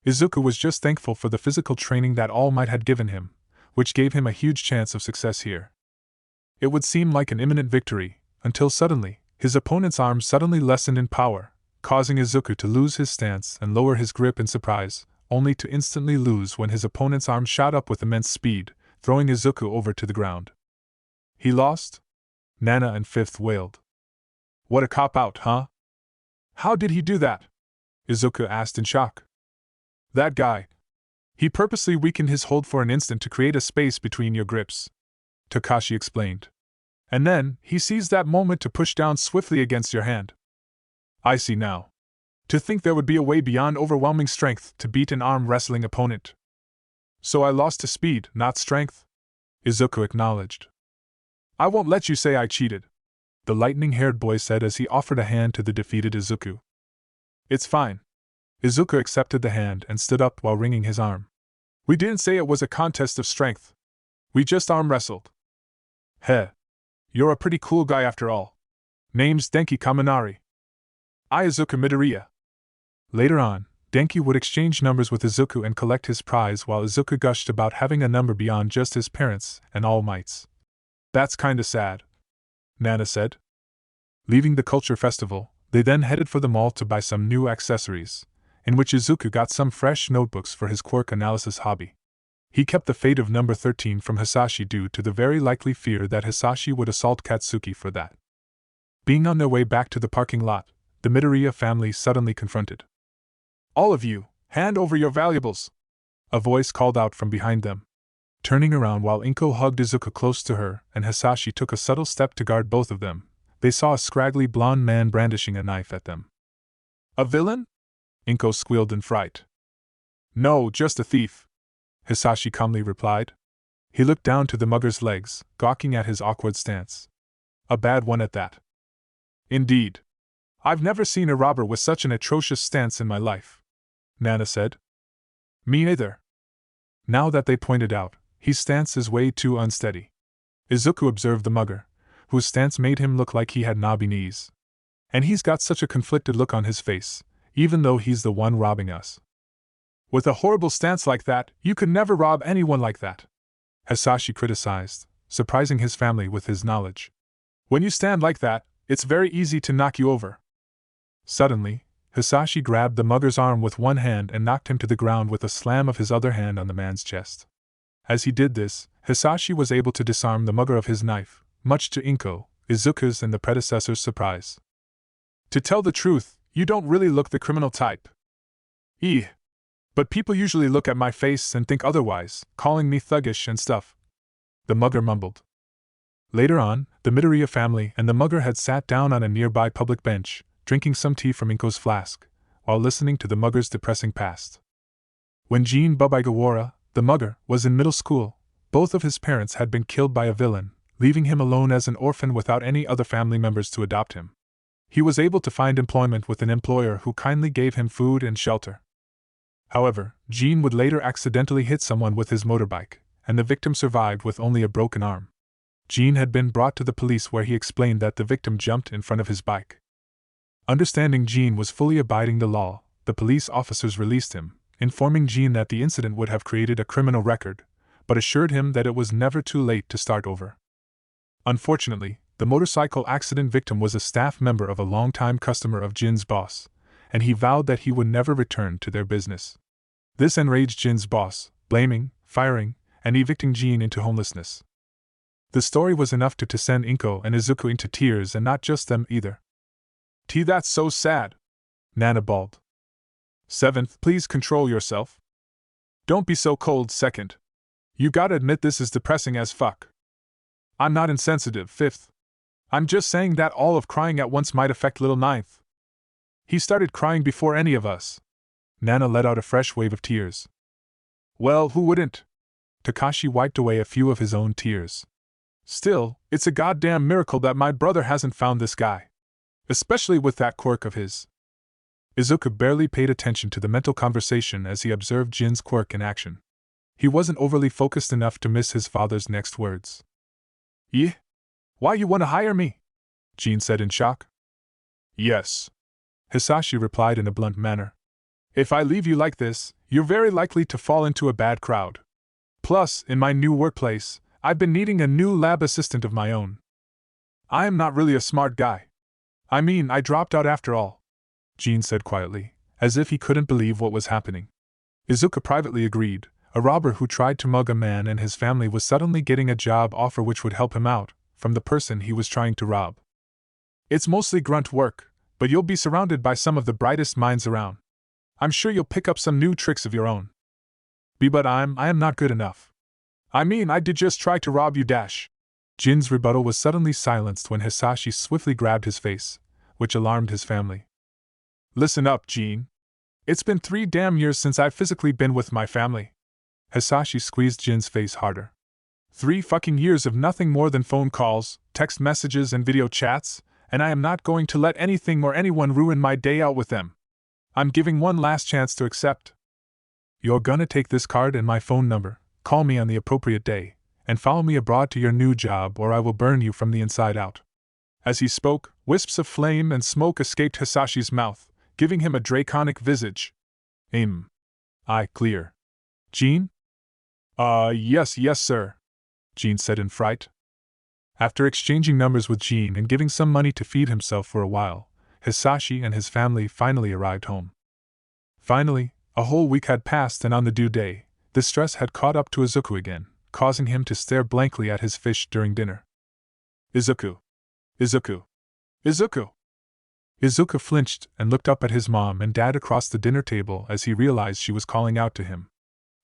Izuku was just thankful for the physical training that All Might had given him, which gave him a huge chance of success here. It would seem like an imminent victory, until suddenly, his opponent's arm suddenly lessened in power, causing Izuku to lose his stance and lower his grip in surprise, only to instantly lose when his opponent's arm shot up with immense speed, throwing Izuku over to the ground. He lost? Nana and Fifth wailed. What a cop-out, huh? How did he do that? Izuku asked in shock. That guy. He purposely weakened his hold for an instant to create a space between your grips, Takashi explained. And then, he seized that moment to push down swiftly against your hand. I see now. To think there would be a way beyond overwhelming strength to beat an arm wrestling opponent. So I lost to speed, not strength? Izuku acknowledged. I won't let you say I cheated, the lightning-haired boy said as he offered a hand to the defeated Izuku. It's fine. Izuku accepted the hand and stood up while wringing his arm. We didn't say it was a contest of strength. We just arm wrestled. Heh. You're a pretty cool guy after all. Name's Denki Kaminari. I Izuku Midoriya. Later on, Denki would exchange numbers with Izuku and collect his prize while Izuku gushed about having a number beyond just his parents and All Mights. That's kinda sad, Nana said. Leaving the culture festival, they then headed for the mall to buy some new accessories, in which Izuku got some fresh notebooks for his quirk analysis hobby. He kept the fate of number 13 from Hisashi due to the very likely fear that Hisashi would assault Katsuki for that. Being on their way back to the parking lot, the Midoriya family suddenly confronted. All of you, hand over your valuables! A voice called out from behind them. Turning around while Inko hugged Izuku close to her and Hisashi took a subtle step to guard both of them, they saw a scraggly blonde man brandishing a knife at them. A villain? Inko squealed in fright. No, just a thief, Hisashi calmly replied. He looked down to the mugger's legs, gawking at his awkward stance. A bad one at that. Indeed. I've never seen a robber with such an atrocious stance in my life, Nana said. Me neither. Now that they pointed out, his stance is way too unsteady. Izuku observed the mugger, whose stance made him look like he had knobby knees. And he's got such a conflicted look on his face, even though he's the one robbing us. With a horrible stance like that, you could never rob anyone like that, Hisashi criticized, surprising his family with his knowledge. When you stand like that, it's very easy to knock you over. Suddenly, Hisashi grabbed the mugger's arm with one hand and knocked him to the ground with a slam of his other hand on the man's chest. As he did this, Hisashi was able to disarm the mugger of his knife, much to Inko, Izuku's and the Predecessors' surprise. To tell the truth, you don't really look the criminal type. But people usually look at my face and think otherwise, calling me thuggish and stuff, the mugger mumbled. Later on, the Midoriya family and the mugger had sat down on a nearby public bench, drinking some tea from Inko's flask, while listening to the mugger's depressing past. When Jin Bubigawara, the mugger, was in middle school, both of his parents had been killed by a villain, leaving him alone as an orphan without any other family members to adopt him. He was able to find employment with an employer who kindly gave him food and shelter. However, Jin would later accidentally hit someone with his motorbike, and the victim survived with only a broken arm. Jin had been brought to the police where he explained that the victim jumped in front of his bike. Understanding Jin was fully abiding the law, the police officers released him, informing Jin that the incident would have created a criminal record, but assured him that it was never too late to start over. Unfortunately, the motorcycle accident victim was a staff member of a longtime customer of Jin's boss, and he vowed that he would never return to their business. This enraged Jin's boss, blaming, firing, and evicting Jin into homelessness. The story was enough to send Inko and Izuku into tears, and not just them either. That's so sad, Nana bawled. Seventh, please control yourself. Don't be so cold, second. You gotta admit this is depressing as fuck. I'm not insensitive, fifth. I'm just saying that all of crying at once might affect little ninth. He started crying before any of us. Nana let out a fresh wave of tears. Well, who wouldn't? Takashi wiped away a few of his own tears. Still, it's a goddamn miracle that my brother hasn't found this guy. Especially with that quirk of his. Izuku barely paid attention to the mental conversation as he observed Jin's quirk in action. He wasn't overly focused enough to miss his father's next words. Yeah? Why you wanna hire me? Jin said in shock. Yes. Hisashi replied in a blunt manner. If I leave you like this, you're very likely to fall into a bad crowd. Plus, in my new workplace, I've been needing a new lab assistant of my own. I am not really a smart guy. I mean, I dropped out after all, Jin said quietly, as if he couldn't believe what was happening. Izuku privately agreed. A robber who tried to mug a man and his family was suddenly getting a job offer which would help him out, from the person he was trying to rob. It's mostly grunt work, but you'll be surrounded by some of the brightest minds around. I'm sure you'll pick up some new tricks of your own. But I am not good enough. I mean, I did just try to rob you, dash. Jin's rebuttal was suddenly silenced when Hisashi swiftly grabbed his face, which alarmed his family. Listen up, Jin. It's been 3 damn years since I've physically been with my family. Hisashi squeezed Jin's face harder. 3 fucking years of nothing more than phone calls, text messages and video chats, and I am not going to let anything or anyone ruin my day out with them. I'm giving one last chance to accept. You're gonna take this card and my phone number, call me on the appropriate day, and follow me abroad to your new job or I will burn you from the inside out. As he spoke, wisps of flame and smoke escaped Hisashi's mouth, giving him a draconic visage. Clear. Jin? Yes, sir, Jin said in fright. After exchanging numbers with Jin and giving some money to feed himself for a while, Hisashi and his family finally arrived home. Finally, a whole week had passed and on the due day, the stress had caught up to Izuku again, causing him to stare blankly at his fish during dinner. Izuku! Izuku flinched and looked up at his mom and dad across the dinner table as he realized she was calling out to him.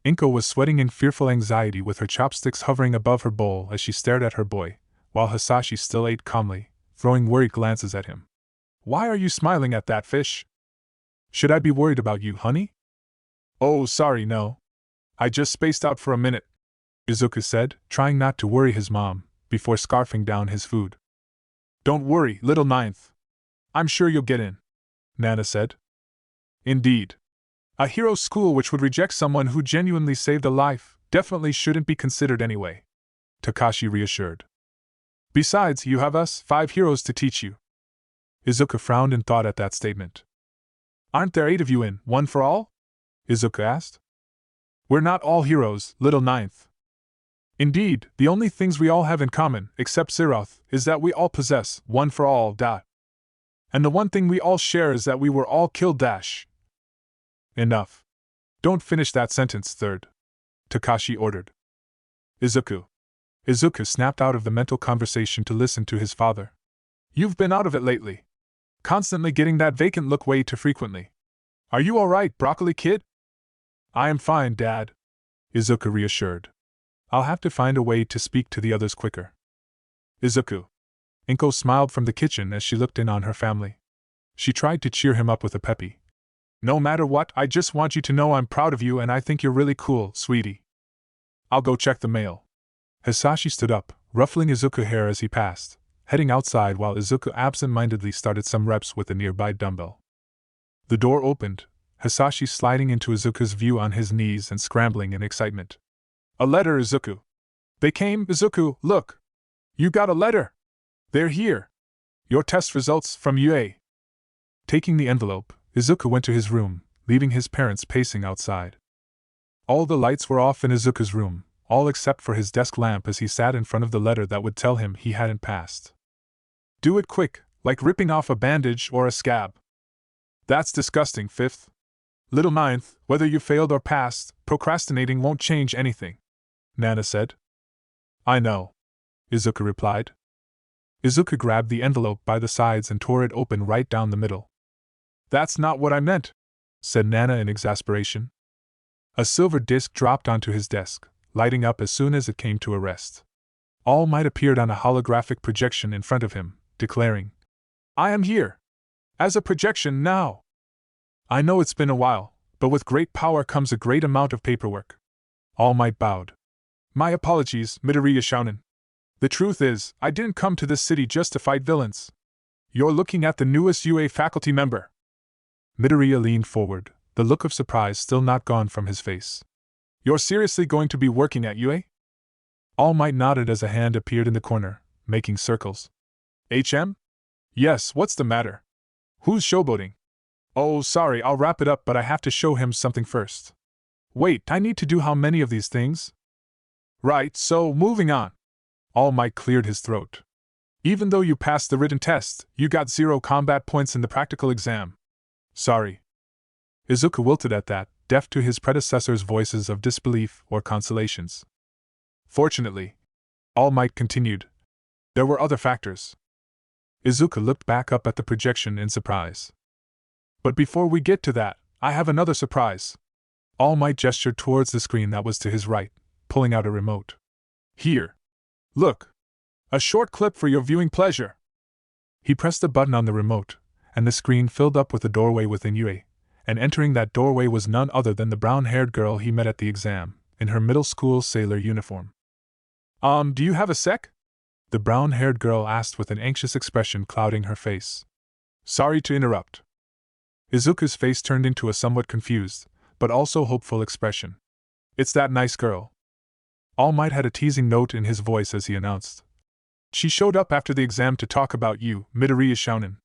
Inko was sweating in fearful anxiety with her chopsticks hovering above her bowl as she stared at her boy, while Hisashi still ate calmly, throwing worried glances at him. Why are you smiling at that fish? Should I be worried about you, honey? Oh, sorry, no. I just spaced out for a minute, Izuku said, trying not to worry his mom, before scarfing down his food. Don't worry, little ninth. I'm sure you'll get in, Nana said. Indeed. A hero school which would reject someone who genuinely saved a life definitely shouldn't be considered anyway, Takashi reassured. Besides, you have us 5 heroes to teach you. Izuku frowned in thought at that statement. Aren't there 8 of you in One for All? Izuku asked. We're not all heroes, little ninth. Indeed, the only things we all have in common, except Zeroth, is that we all possess One for All. And the one thing we all share is that we were all killed. Enough. Don't finish that sentence, third, Takashi ordered. Izuku snapped out of the mental conversation to listen to his father. You've been out of it lately. Constantly getting that vacant look way too frequently. Are you alright, broccoli kid? I am fine, Dad, Izuku reassured. I'll have to find a way to speak to the others quicker. Izuku. Inko smiled from the kitchen as she looked in on her family. She tried to cheer him up with a peppy. No matter what, I just want you to know I'm proud of you and I think you're really cool, sweetie. I'll go check the mail. Hisashi stood up, ruffling Izuku's hair as he passed, heading outside while Izuku absent-mindedly started some reps with a nearby dumbbell. The door opened, Hisashi sliding into Izuku's view on his knees and scrambling in excitement. A letter, Izuku. They came, Izuku, look. You got a letter. They're here. Your test results from UA. Taking the envelope, Izuku went to his room, leaving his parents pacing outside. All the lights were off in Izuku's room, all except for his desk lamp as he sat in front of the letter that would tell him he hadn't passed. Do it quick, like ripping off a bandage or a scab. That's disgusting, fifth. Little ninth, whether you failed or passed, procrastinating won't change anything, Nana said. I know, Izuku replied. Izuku grabbed the envelope by the sides and tore it open right down the middle. That's not what I meant, said Nana in exasperation. A silver disc dropped onto his desk, lighting up as soon as it came to a rest. All Might appeared on a holographic projection in front of him, declaring, I am here. As a projection now. I know it's been a while, but with great power comes a great amount of paperwork. All Might bowed. My apologies, Midoriya Shounen. The truth is, I didn't come to this city just to fight villains. You're looking at the newest UA faculty member. Midoriya leaned forward, the look of surprise still not gone from his face. You're seriously going to be working at UA? All Might nodded as a hand appeared in the corner, making circles. HM? Yes, what's the matter? Who's showboating? Oh, sorry, I'll wrap it up, but I have to show him something first. Wait, I need to do how many of these things? Right, so, moving on. All Might cleared his throat. Even though you passed the written test, you got 0 combat points in the practical exam. Sorry. Izuku wilted at that, deaf to his predecessors' voices of disbelief or consolations. Fortunately, All Might continued, there were other factors. Izuku looked back up at the projection in surprise. But before we get to that, I have another surprise. All Might gestured towards the screen that was to his right, pulling out a remote. Here. Look. A short clip for your viewing pleasure. He pressed a button on the remote, and the screen filled up with a doorway within UA, and entering that doorway was none other than the brown-haired girl he met at the exam, in her middle school sailor uniform. Do you have a sec? The brown-haired girl asked with an anxious expression clouding her face. Sorry to interrupt. Izuku's face turned into a somewhat confused, but also hopeful expression. It's that nice girl. All Might had a teasing note in his voice as he announced. She showed up after the exam to talk about you, Midoriya Shounen.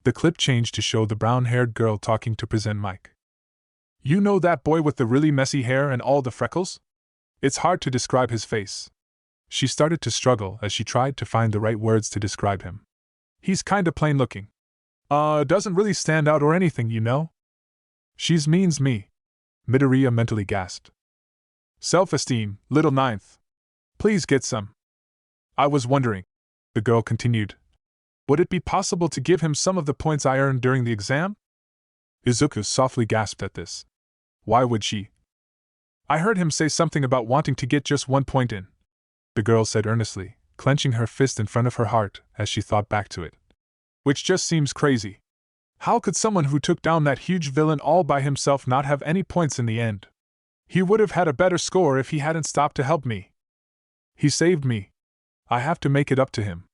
The clip changed to show the brown-haired girl talking to Present Mike. You know that boy with the really messy hair and all the freckles? It's hard to describe his face. She started to struggle as she tried to find the right words to describe him. He's kinda plain looking. Doesn't really stand out or anything, you know? She's means me. Midoriya mentally gasped. Self-esteem, little ninth. Please get some. I was wondering, the girl continued. Would it be possible to give him some of the points I earned during the exam? Izuku softly gasped at this. Why would she? I heard him say something about wanting to get just 1 point in, the girl said earnestly, clenching her fist in front of her heart as she thought back to it. Which just seems crazy. How could someone who took down that huge villain all by himself not have any points in the end? He would have had a better score if he hadn't stopped to help me. He saved me. I have to make it up to him.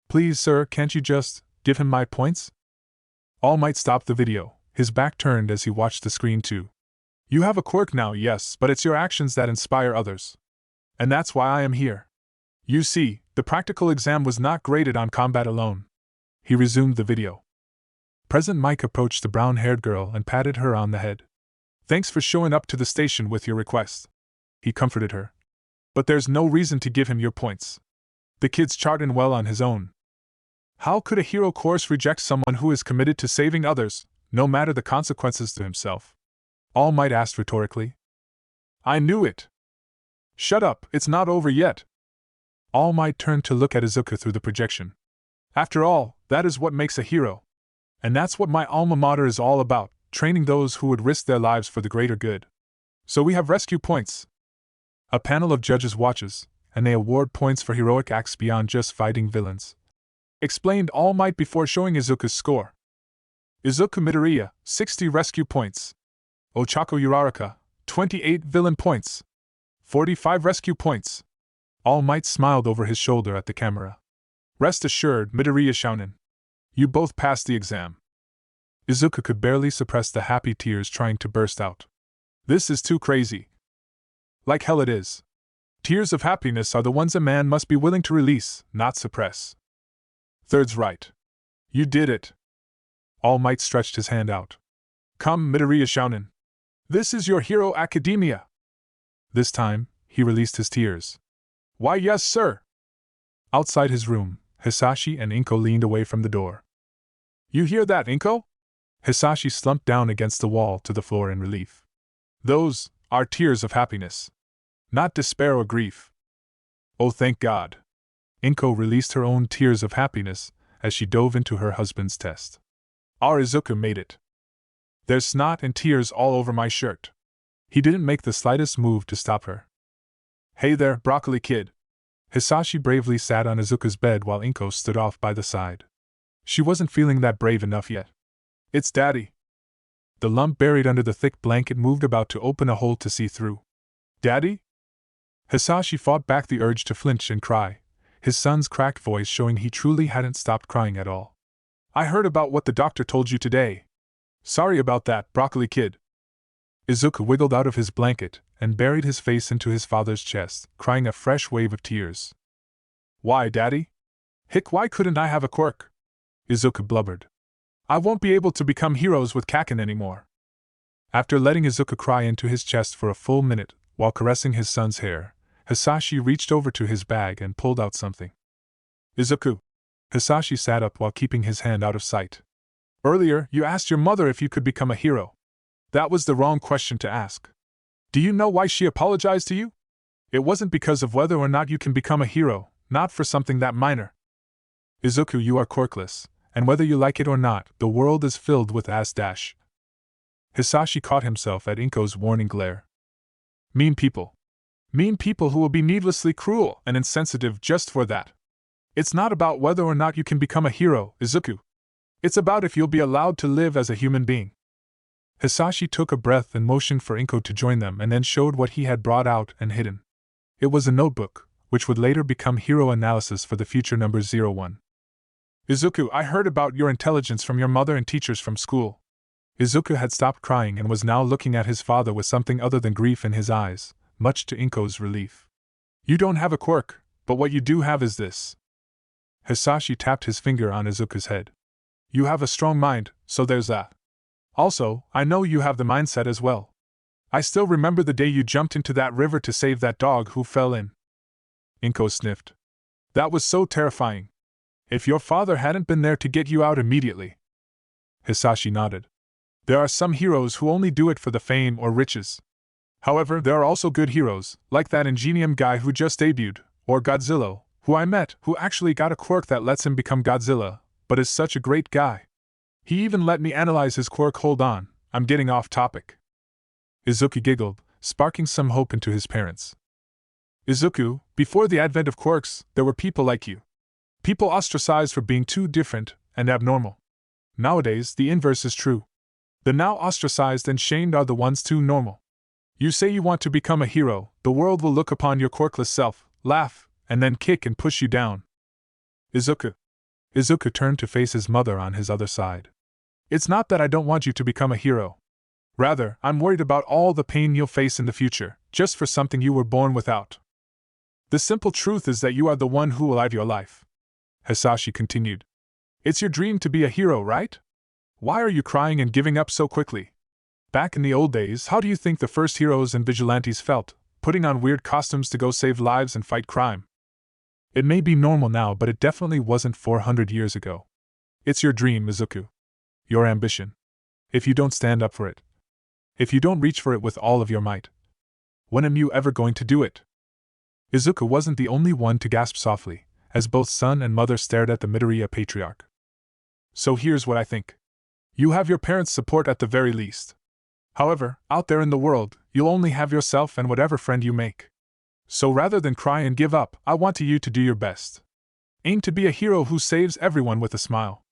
Please, sir, can't you just give him my points? All Might stopped the video, his back turned as he watched the screen too. You have a quirk now, yes, but it's your actions that inspire others. And that's why I am here. You see, the practical exam was not graded on combat alone. He resumed the video. President Mike approached the brown-haired girl and patted her on the head. Thanks for showing up to the station with your request. He comforted her. But there's no reason to give him your points. The kid's charting well on his own. How could a hero course reject someone who is committed to saving others, no matter the consequences to himself? All Might asked rhetorically. I knew it. Shut up, it's not over yet. All Might turned to look at Izuku through the projection. After all, that is what makes a hero. And that's what my alma mater is all about, training those who would risk their lives for the greater good. So we have rescue points. A panel of judges watches, and they award points for heroic acts beyond just fighting villains. Explained All Might before showing Izuku's score. Izuku Midoriya, 60 rescue points. Ochako Uraraka, 28 villain points. 45 rescue points. All Might smiled over his shoulder at the camera. Rest assured, Midoriya Shounen. You both passed the exam. Izuku could barely suppress the happy tears trying to burst out. This is too crazy. Like hell it is. Tears of happiness are the ones a man must be willing to release, not suppress. Third's right. You did it. All Might stretched his hand out. Come, Midoriya Shounen. This is your Hero Academia. This time, he released his tears. Why, yes, sir. Outside his room, Hisashi and Inko leaned away from the door. You hear that, Inko? Hisashi slumped down against the wall to the floor in relief. Those are tears of happiness. Not despair or grief. Oh, thank God. Inko released her own tears of happiness as she dove into her husband's test. Our Izuku made it. There's snot and tears all over my shirt. He didn't make the slightest move to stop her. Hey there, broccoli kid. Hisashi bravely sat on Izuku's bed while Inko stood off by the side. She wasn't feeling that brave enough yet. It's Daddy. The lump buried under the thick blanket moved about to open a hole to see through. Daddy? Hisashi fought back the urge to flinch and cry, his son's cracked voice showing he truly hadn't stopped crying at all. I heard about what the doctor told you today. Sorry about that, broccoli kid. Izuku wiggled out of his blanket and buried his face into his father's chest, crying a fresh wave of tears. Why, Daddy? Hick, why couldn't I have a quirk? Izuku blubbered. I won't be able to become heroes with Kaken anymore. After letting Izuku cry into his chest for a full minute while caressing his son's hair, Hisashi reached over to his bag and pulled out something. Izuku. Hisashi sat up while keeping his hand out of sight. Earlier, you asked your mother if you could become a hero. That was the wrong question to ask. Do you know why she apologized to you? It wasn't because of whether or not you can become a hero, not for something that minor. Izuku, you are quirkless, and whether you like it or not, the world is filled with ass dash. Hisashi caught himself at Inko's warning glare. Mean people. Mean people who will be needlessly cruel and insensitive just for that. It's not about whether or not you can become a hero, Izuku. It's about if you'll be allowed to live as a human being. Hisashi took a breath and motioned for Inko to join them and then showed what he had brought out and hidden. It was a notebook, which would later become Hero Analysis for the future number 01. Izuku, I heard about your intelligence from your mother and teachers from school. Izuku had stopped crying and was now looking at his father with something other than grief in his eyes, much to Inko's relief. You don't have a quirk, but what you do have is this. Hisashi tapped his finger on Izuku's head. You have a strong mind, so there's that. Also, I know you have the mindset as well. I still remember the day you jumped into that river to save that dog who fell in. Inko sniffed. That was so terrifying. If your father hadn't been there to get you out immediately. Hisashi nodded. There are some heroes who only do it for the fame or riches. However, there are also good heroes, like that Ingenium guy who just debuted, or Godzilla, who I met, who actually got a quirk that lets him become Godzilla, but is such a great guy. He even let me analyze his quirk. Hold on, I'm getting off topic. Izuku giggled, sparking some hope into his parents. Izuku, before the advent of quirks, there were people like you. People ostracized for being too different and abnormal. Nowadays, the inverse is true. The now ostracized and shamed are the ones too normal. You say you want to become a hero, the world will look upon your quirkless self, laugh, and then kick and push you down. Izuku. Izuku turned to face his mother on his other side. It's not that I don't want you to become a hero. Rather, I'm worried about all the pain you'll face in the future, just for something you were born without. The simple truth is that you are the one who will live your life. Hisashi continued. It's your dream to be a hero, right? Why are you crying and giving up so quickly? Back in the old days, how do you think the first heroes and vigilantes felt, putting on weird costumes to go save lives and fight crime? It may be normal now, but it definitely wasn't 400 years ago. It's your dream, Izuku. Your ambition. If you don't stand up for it, if you don't reach for it with all of your might, when am you ever going to do it? Izuku wasn't the only one to gasp softly, as both son and mother stared at the Midoriya patriarch. So here's what I think. You have your parents' support at the very least. However, out there in the world, you'll only have yourself and whatever friend you make. So rather than cry and give up, I want you to do your best. Aim to be a hero who saves everyone with a smile.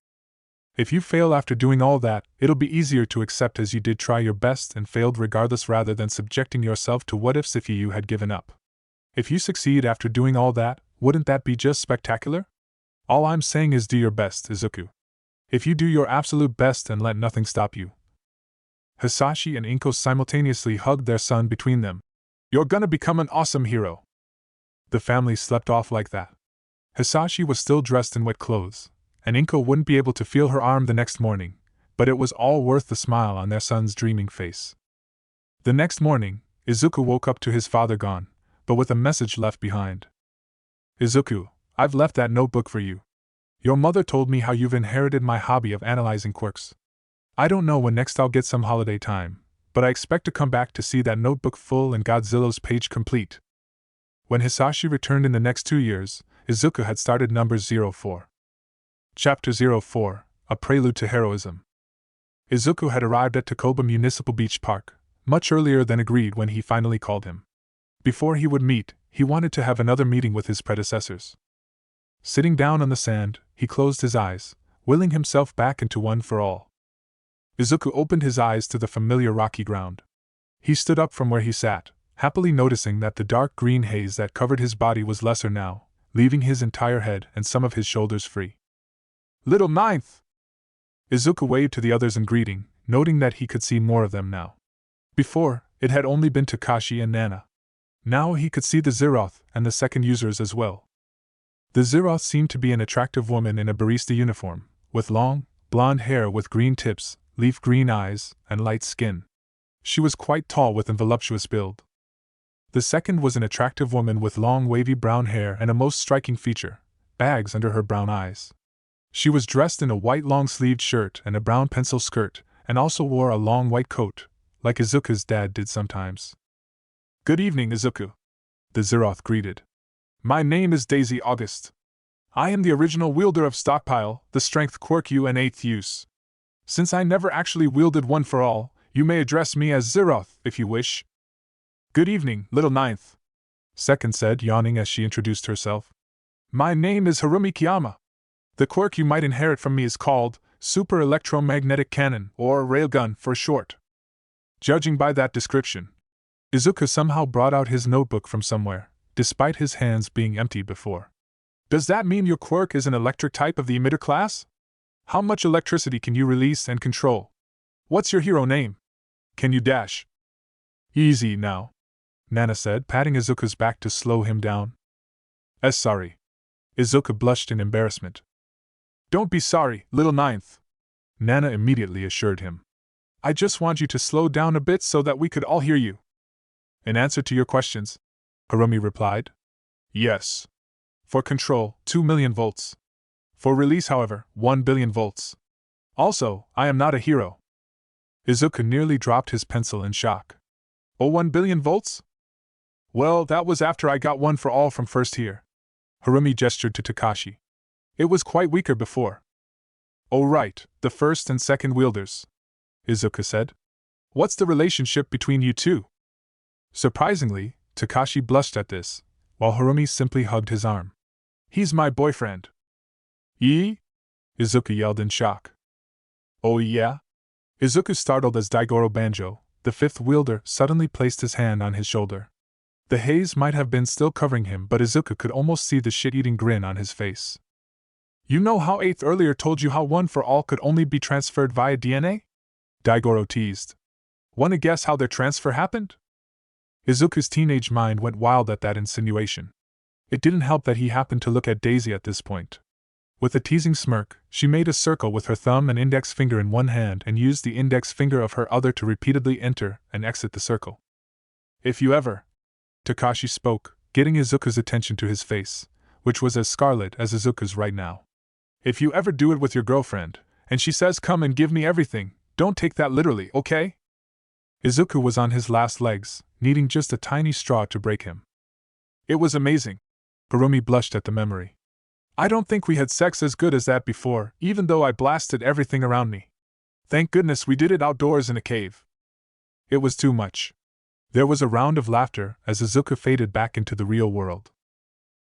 If you fail after doing all that, it'll be easier to accept as you did try your best and failed regardless rather than subjecting yourself to what ifs if you had given up. If you succeed after doing all that, wouldn't that be just spectacular? All I'm saying is do your best, Izuku. If you do your absolute best and let nothing stop you. Hisashi and Inko simultaneously hugged their son between them. You're gonna become an awesome hero. The family slept off like that. Hisashi was still dressed in wet clothes, and Inko wouldn't be able to feel her arm the next morning, but it was all worth the smile on their son's dreaming face. The next morning, Izuku woke up to his father gone, but with a message left behind. Izuku, I've left that notebook for you. Your mother told me how you've inherited my hobby of analyzing quirks. I don't know when next I'll get some holiday time, but I expect to come back to see that notebook full and Godzilla's page complete. When Hisashi returned in the next 2 years, Izuku had started number 04. Chapter 04, A Prelude to Heroism. Izuku had arrived at Takoba Municipal Beach Park, much earlier than agreed when he finally called him. Before he would meet, he wanted to have another meeting with his predecessors. Sitting down on the sand, he closed his eyes, willing himself back into one for all. Izuku opened his eyes to the familiar rocky ground. He stood up from where he sat, happily noticing that the dark green haze that covered his body was lesser now, leaving his entire head and some of his shoulders free. Little Ninth! Izuku waved to the others in greeting, noting that he could see more of them now. Before, it had only been Takashi and Nana. Now he could see the Zeroth and the second users as well. The Zeroth seemed to be an attractive woman in a barista uniform, with long, blonde hair with green tips, leaf green eyes, and light skin. She was quite tall with a voluptuous build. The second was an attractive woman with long wavy brown hair and a most striking feature, bags under her brown eyes. She was dressed in a white long-sleeved shirt and a brown pencil skirt, and also wore a long white coat, like Izuku's dad did sometimes. Good evening, Izuku. The Zeroth greeted. My name is Daisy August. I am the original wielder of Stockpile, the strength quirk U and 8th use. Since I never actually wielded one for all, you may address me as Zeroth, if you wish. Good evening, little Ninth. Second said, yawning as she introduced herself. My name is Harumi Kiyama. The quirk you might inherit from me is called Super Electromagnetic Cannon, or Railgun for short. Judging by that description, Izuku somehow brought out his notebook from somewhere, despite his hands being empty before. Does that mean your quirk is an electric type of the emitter class? How much electricity can you release and control? What's your hero name? Can you dash? Easy now, Nana said, patting Izuku's back to slow him down. Sorry. Izuku blushed in embarrassment. Don't be sorry, little Ninth, Nana immediately assured him. I just want you to slow down a bit so that we could all hear you. In answer to your questions, Harumi replied. Yes. For control, 2 million volts. For release, however, 1 billion volts. Also, I am not a hero. Izuku nearly dropped his pencil in shock. Oh, 1 billion volts? Well, that was after I got one for all from first here. Harumi gestured to Takashi. It was quite weaker before. "Oh right, the first and second wielders," Izuku said. "What's the relationship between you two?" Surprisingly, Takashi blushed at this, while Harumi simply hugged his arm. "He's my boyfriend." "Ee?" Izuku yelled in shock. "Oh yeah?" Izuku startled as Daigoro Banjo, the fifth wielder, suddenly placed his hand on his shoulder. The haze might have been still covering him, but Izuku could almost see the shit-eating grin on his face. "You know how 8th earlier told you how One for All could only be transferred via DNA?" Daigoro teased. "Wanna guess how their transfer happened?" Izuku's teenage mind went wild at that insinuation. It didn't help that he happened to look at Daisy at this point. With a teasing smirk, she made a circle with her thumb and index finger in one hand and used the index finger of her other to repeatedly enter and exit the circle. "If you ever," Takashi spoke, getting Izuku's attention to his face, which was as scarlet as Izuku's right now. "If you ever do it with your girlfriend, and she says come and give me everything, don't take that literally, okay?" Izuku was on his last legs, needing just a tiny straw to break him. "It was amazing." Harumi blushed at the memory. "I don't think we had sex as good as that before, even though I blasted everything around me. Thank goodness we did it outdoors in a cave." It was too much. There was a round of laughter as Izuku faded back into the real world.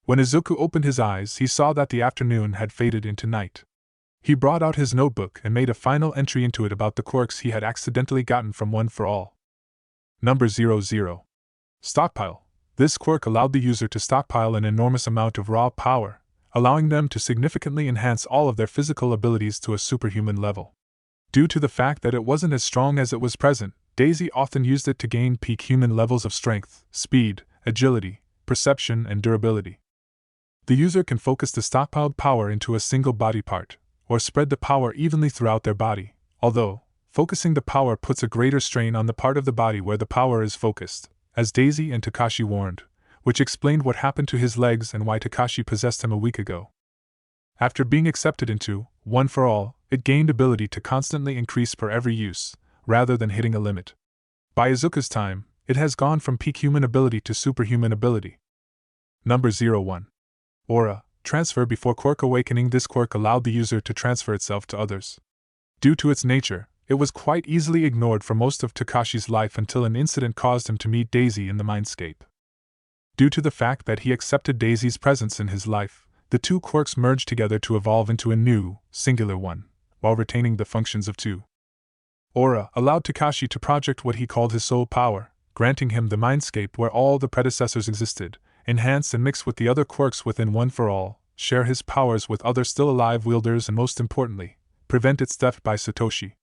When Izuku opened his eyes, he saw that the afternoon had faded into night. He brought out his notebook and made a final entry into it about the quirks he had accidentally gotten from One for All. Number 00. Stockpile. This quirk allowed the user to stockpile an enormous amount of raw power, allowing them to significantly enhance all of their physical abilities to a superhuman level. Due to the fact that it wasn't as strong as it was present, Daisy often used it to gain peak human levels of strength, speed, agility, perception, and durability. The user can focus the stockpiled power into a single body part, or spread the power evenly throughout their body, although, focusing the power puts a greater strain on the part of the body where the power is focused, as Daisy and Takashi warned, which explained what happened to his legs and why Takashi possessed him a week ago. After being accepted into One for All, it gained ability to constantly increase per every use, rather than hitting a limit. By Izuku's time, it has gone from peak human ability to superhuman ability. Number 01. Aura. Transfer before quirk awakening. This quirk allowed the user to transfer itself to others. Due to its nature, it was quite easily ignored for most of Takashi's life until an incident caused him to meet Daisy in the mindscape. Due to the fact that he accepted Daisy's presence in his life, the two quirks merged together to evolve into a new, singular one, while retaining the functions of two. Aura allowed Takashi to project what he called his soul power, granting him the mindscape where all the predecessors existed, enhance and mix with the other quirks within One for All, share his powers with other still alive wielders, and most importantly, prevent its theft by Satoshi.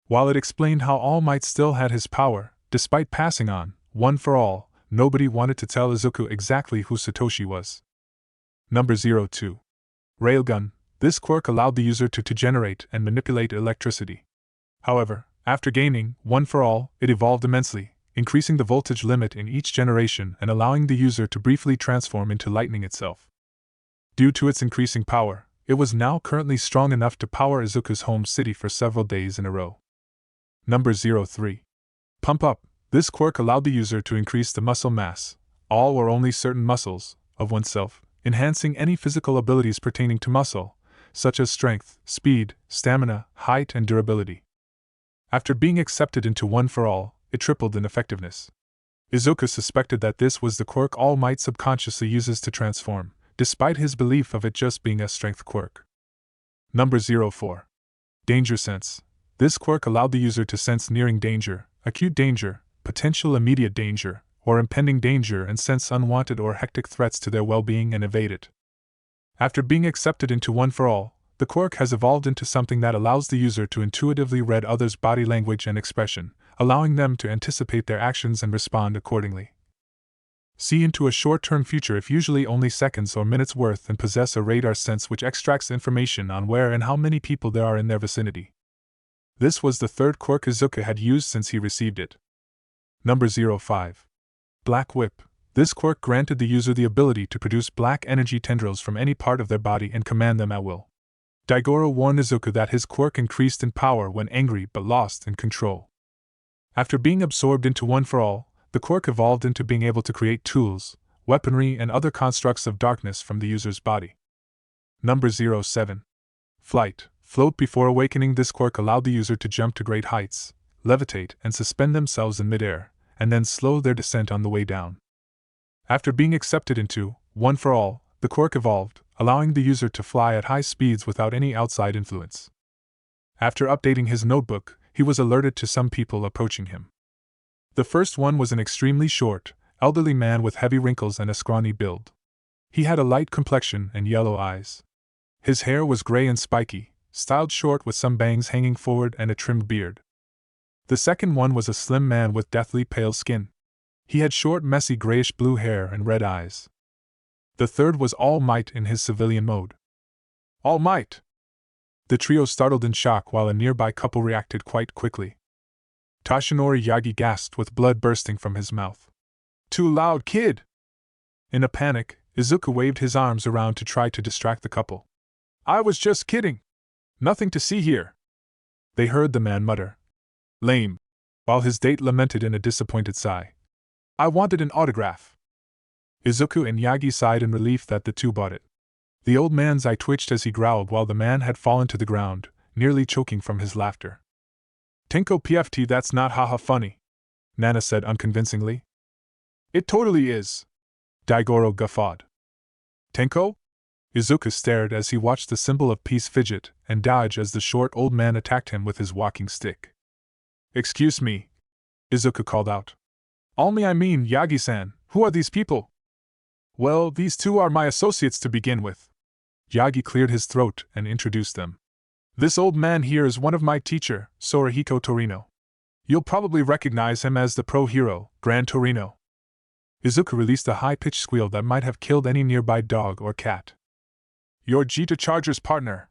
While it explained how All Might still had his power, despite passing on One for All, nobody wanted to tell Izuku exactly who Satoshi was. Number 02. Railgun. This quirk allowed the user to generate and manipulate electricity. However, after gaining One for All, it evolved immensely, increasing the voltage limit in each generation and allowing the user to briefly transform into lightning itself. Due to its increasing power, it was now currently strong enough to power Izuku's home city for several days in a row. Number 03. Pump Up. This quirk allowed the user to increase the muscle mass, all or only certain muscles, of oneself, enhancing any physical abilities pertaining to muscle, such as strength, speed, stamina, height, and durability. After being accepted into One for All, it tripled in effectiveness. Izuku suspected that this was the quirk All Might subconsciously uses to transform, despite his belief of it just being a strength quirk. Number 04. Danger Sense. This quirk allowed the user to sense nearing danger, acute danger, potential immediate danger, or impending danger and sense unwanted or hectic threats to their well-being and evade it. After being accepted into One for All, the quirk has evolved into something that allows the user to intuitively read others' body language and expression, allowing them to anticipate their actions and respond accordingly. See into a short-term future if usually only seconds or minutes worth, and possess a radar sense which extracts information on where and how many people there are in their vicinity. This was the third quirk Izuku had used since he received it. Number 05. Black Whip. This quirk granted the user the ability to produce black energy tendrils from any part of their body and command them at will. Daigoro warned Izuku that his quirk increased in power when angry but lost in control. After being absorbed into One for All, the quirk evolved into being able to create tools, weaponry, and other constructs of darkness from the user's body. Number 07. Flight. float before awakening. This quirk allowed the user to jump to great heights, levitate, and suspend themselves in midair, and then slow their descent on the way down. After being accepted into One for All, the quirk evolved, allowing the user to fly at high speeds without any outside influence. After updating his notebook, he was alerted to some people approaching him. The first one was an extremely short, elderly man with heavy wrinkles and a scrawny build. He had a light complexion and yellow eyes. His hair was gray and spiky, styled short with some bangs hanging forward and a trimmed beard. The second one was a slim man with deathly pale skin. He had short, messy grayish-blue hair and red eyes. The third was All Might in his civilian mode. All Might! The trio startled in shock while a nearby couple reacted quite quickly. Toshinori Yagi gasped with blood bursting from his mouth. Too loud, kid! In a panic, Izuku waved his arms around to try to distract the couple. I was just kidding! Nothing to see here! They heard the man mutter. Lame! While his date lamented in a disappointed sigh. I wanted an autograph. Izuku and Yagi sighed in relief that the two bought it. The old man's eye twitched as he growled while the man had fallen to the ground, nearly choking from his laughter. Tenko PFT, that's not haha funny, Nana said unconvincingly. It totally is. Daigoro guffawed. Tenko? Izuku stared as he watched the symbol of peace fidget and dodge as the short old man attacked him with his walking stick. Excuse me, Izuku called out. I mean Yagi-san, who are these people? Well, these two are my associates to begin with. Yagi cleared his throat and introduced them. This old man here is one of my teacher, Sorahiko Torino. You'll probably recognize him as the pro hero, Gran Torino. Izuku released a high-pitched squeal that might have killed any nearby dog or cat. You're Jita Charger's partner,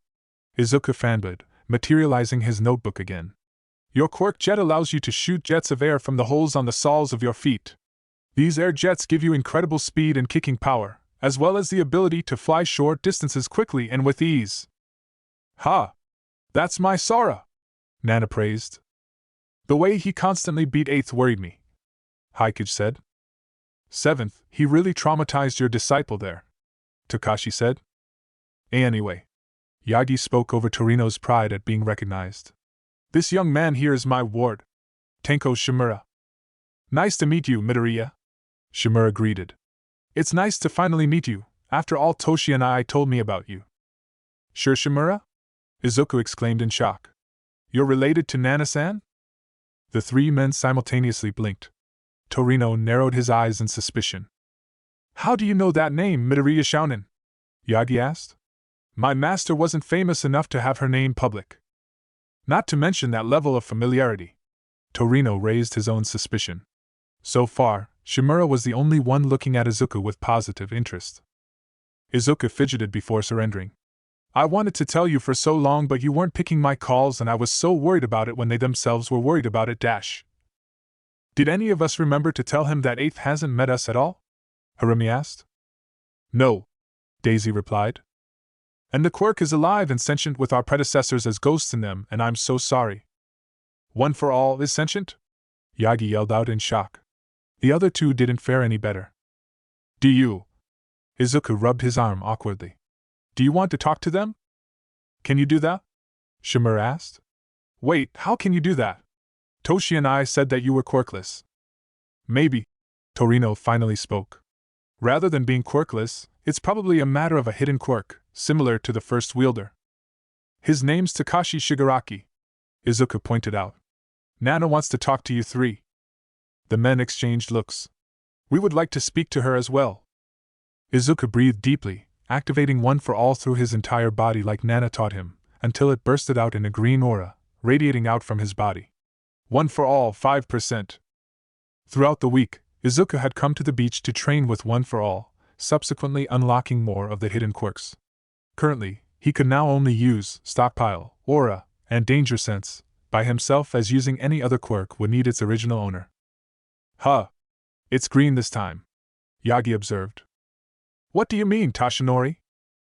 Izuku fanboyed, materializing his notebook again. Your quirk jet allows you to shoot jets of air from the holes on the soles of your feet. These air jets give you incredible speed and kicking power, as well as the ability to fly short distances quickly and with ease. Ha! That's my Sora! Nana praised. The way he constantly beat 8th worried me, Hikage said. 7th, he really traumatized your disciple there, Takashi said. Anyway, Yagi spoke over Torino's pride at being recognized. This young man here is my ward, Tenko Shimura. Nice to meet you, Midoriya, Shimura greeted. It's nice to finally meet you, after all Toshi and I told me about you. Sure, Shimura? Izuku exclaimed in shock. You're related to Nana-san? The three men simultaneously blinked. Torino narrowed his eyes in suspicion. How do you know that name, Midoriya Shounen? Yagi asked. My master wasn't famous enough to have her name public. Not to mention that level of familiarity. Torino raised his own suspicion. So far, Shimura was the only one looking at Izuku with positive interest. Izuku fidgeted before surrendering. I wanted to tell you for so long, but you weren't picking my calls and I was so worried about it when they themselves were worried about it. Did any of us remember to tell him that 8th hasn't met us at all? Harumi asked. No, Daisy replied. And the quirk is alive and sentient with our predecessors as ghosts in them, and I'm so sorry. One for All is sentient? Yagi yelled out in shock. The other two didn't fare any better. Do you? Izuku rubbed his arm awkwardly. Do you want to talk to them? Can you do that? Shimura asked. Wait, how can you do that? Toshi and I said that you were quirkless. Maybe, Torino finally spoke. Rather than being quirkless, it's probably a matter of a hidden quirk, similar to the first wielder. His name's Takashi Shigaraki, Izuku pointed out. Nana wants to talk to you three. The men exchanged looks. We would like to speak to her as well. Izuku breathed deeply, activating One for All through his entire body like Nana taught him, until it bursted out in a green aura, radiating out from his body. One for All 5%. Throughout the week, Izuku had come to the beach to train with One for All, subsequently unlocking more of the hidden quirks. Currently, he could now only use Stockpile, Aura, and Danger Sense by himself, as using any other quirk would need its original owner. Huh. It's green this time, Yagi observed. What do you mean, Toshinori?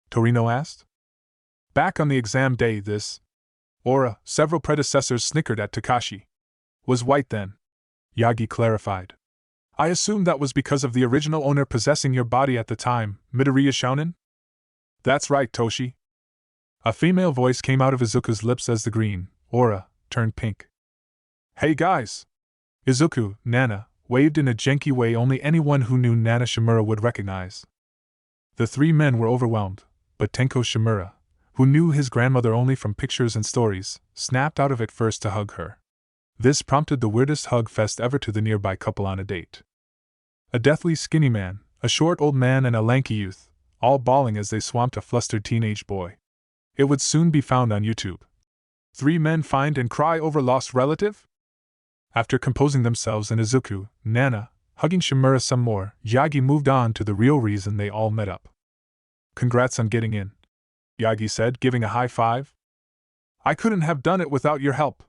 Torino asked. Back on the exam day, this Aura, several predecessors snickered at Takashi. Was white then, Yagi clarified. I assume that was because of the original owner possessing your body at the time, Midoriya Shounen? That's right, Toshi. A female voice came out of Izuku's lips as the green aura turned pink. Hey guys! Izuku, Nana, waved in a janky way only anyone who knew Nana Shimura would recognize. The three men were overwhelmed, but Tenko Shimura, who knew his grandmother only from pictures and stories, snapped out of it first to hug her. This prompted the weirdest hug fest ever to the nearby couple on a date. A deathly skinny man, a short old man and a lanky youth, all bawling as they swamped a flustered teenage boy. It would soon be found on YouTube. 3 men find and cry over lost relative? After composing themselves and Izuku, Nana, hugging Shimura some more, Yagi moved on to the real reason they all met up. Congrats on getting in, Yagi said, giving a high five. I couldn't have done it without your help,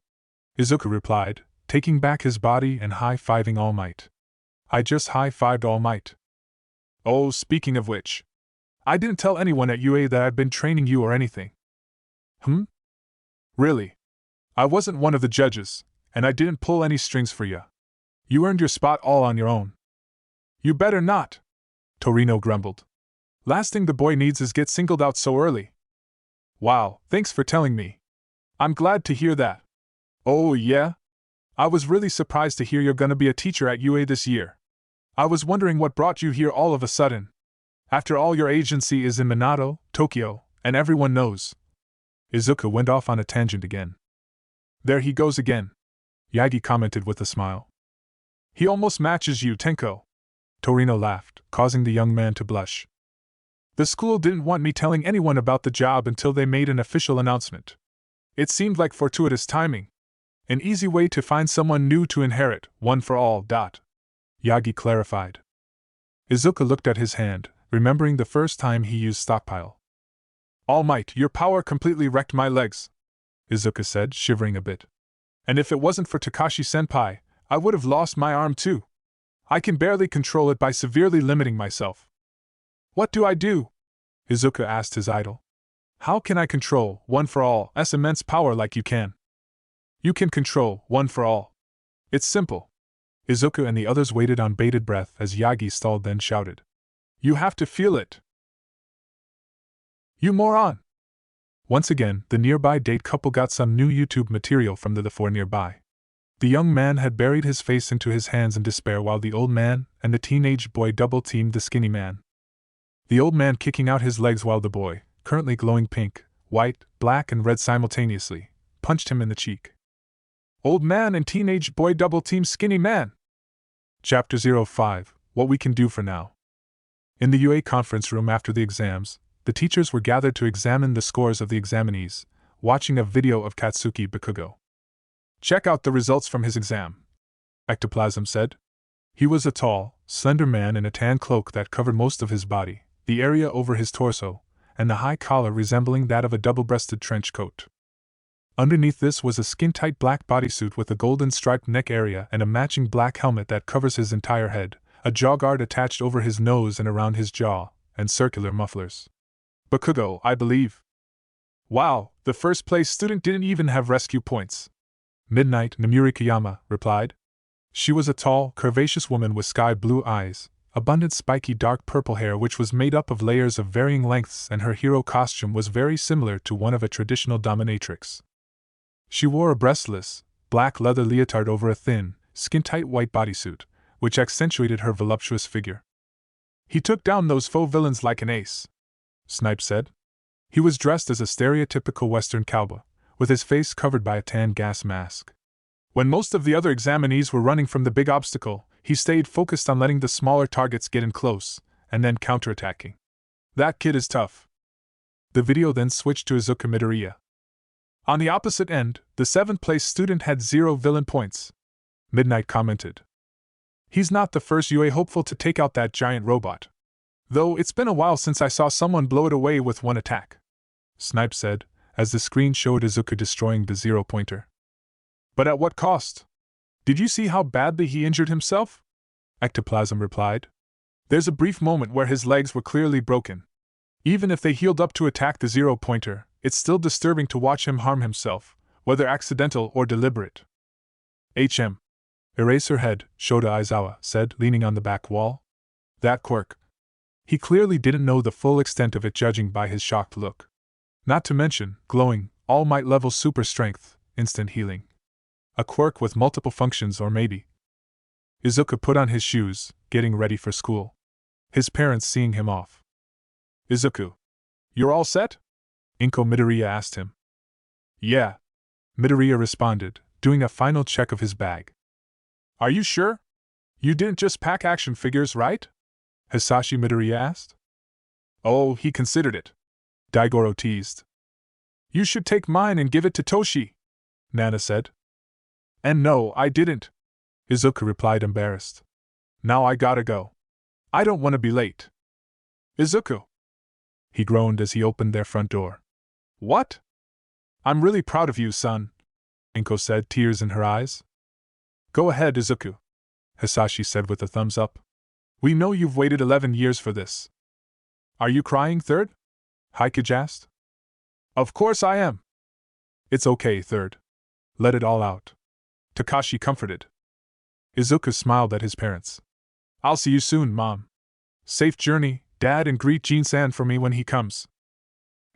Izuku replied, taking back his body and high-fiving All Might. I just high-fived All Might. Oh, speaking of which, I didn't tell anyone at UA that I'd been training you or anything. Really? I wasn't one of the judges, and I didn't pull any strings for you. You earned your spot all on your own. You better not, Torino grumbled. Last thing the boy needs is get singled out so early. Wow, thanks for telling me. I'm glad to hear that. Oh yeah? I was really surprised to hear you're gonna be a teacher at UA this year. I was wondering what brought you here all of a sudden. After all, your agency is in Minato, Tokyo, and everyone knows. Izuku went off on a tangent again. There he goes again, Yagi commented with a smile. He almost matches you, Tenko. Torino laughed, causing the young man to blush. The school didn't want me telling anyone about the job until they made an official announcement. It seemed like fortuitous timing. An easy way to find someone new to inherit, one for all. Yagi clarified. Izuku looked at his hand, remembering the first time he used stockpile. All Might, your power completely wrecked my legs, Izuku said, shivering a bit. And if it wasn't for Takashi-senpai, I would have lost my arm too. I can barely control it by severely limiting myself. What do I do? Izuku asked his idol. How can I control, one for all, immense power like you can? You can control, one for all. It's simple. Izuku and the others waited on bated breath as Yagi stalled, then shouted. You have to feel it. You moron! Once again, the nearby date couple got some new YouTube material from the 4 nearby. The young man had buried his face into his hands in despair while the old man and the teenage boy double-teamed the skinny man. The old man kicking out his legs while the boy, currently glowing pink, white, black and red simultaneously, punched him in the cheek. Old man and teenage boy double-team skinny man! Chapter 05, What We Can Do for Now. In the UA conference room after the exams, the teachers were gathered to examine the scores of the examinees, watching a video of Katsuki Bakugo. Check out the results from his exam, Ectoplasm said. He was a tall, slender man in a tan cloak that covered most of his body, the area over his torso, and the high collar resembling that of a double-breasted trench coat. Underneath this was a skin-tight black bodysuit with a golden striped neck area and a matching black helmet that covers his entire head, a jaw guard attached over his nose and around his jaw, and circular mufflers. Bakugo, I believe. Wow, the first-place student didn't even have rescue points. Midnight, Namuri Kayama replied. She was a tall, curvaceous woman with sky-blue eyes, abundant spiky dark purple hair which was made up of layers of varying lengths, and her hero costume was very similar to one of a traditional dominatrix. She wore a breastless, black leather leotard over a thin, skin-tight white bodysuit, which accentuated her voluptuous figure. He took down those faux villains like an ace, Snipe said. He was dressed as a stereotypical Western cowboy, with his face covered by a tan gas mask. When most of the other examinees were running from the big obstacle, he stayed focused on letting the smaller targets get in close, and then counterattacking. That kid is tough. The video then switched to Izuku Midoriya. On the opposite end, the 7th-place student had 0 villain points, Midnight commented. He's not the first UA hopeful to take out that giant robot. Though it's been a while since I saw someone blow it away with one attack, Snipe said, as the screen showed Izuku destroying the 0-pointer. But at what cost? Did you see how badly he injured himself? Ectoplasm replied. There's a brief moment where his legs were clearly broken. Even if they healed up to attack the 0-pointer, it's still disturbing to watch him harm himself, whether accidental or deliberate. Eraserhead, Shota Aizawa said, leaning on the back wall. That Quirk. He clearly didn't know the full extent of it, judging by his shocked look. Not to mention, glowing, all-might level super strength, instant healing. A quirk with multiple functions, or maybe. Izuku put on his shoes, getting ready for school. His parents seeing him off. Izuku, you're all set? Inko Midoriya asked him. Yeah. Midoriya responded, doing a final check of his bag. Are you sure? You didn't just pack action figures, right? Hisashi Midoriya asked. Oh, he considered it. Daigoro teased. You should take mine and give it to Toshi, Nana said. And no, I didn't. Izuku replied, embarrassed. Now I gotta go. I don't want to be late. Izuku! He groaned as he opened their front door. What? I'm really proud of you, son, Inko said, tears in her eyes. Go ahead, Izuku, Hisashi said with a thumbs up. We know you've waited 11 years for this. Are you crying, Third? Hikage asked. Of course I am. It's okay, Third. Let it all out. Takashi comforted. Izuku smiled at his parents. I'll see you soon, Mom. Safe journey, Dad, and greet Jin-san for me when he comes.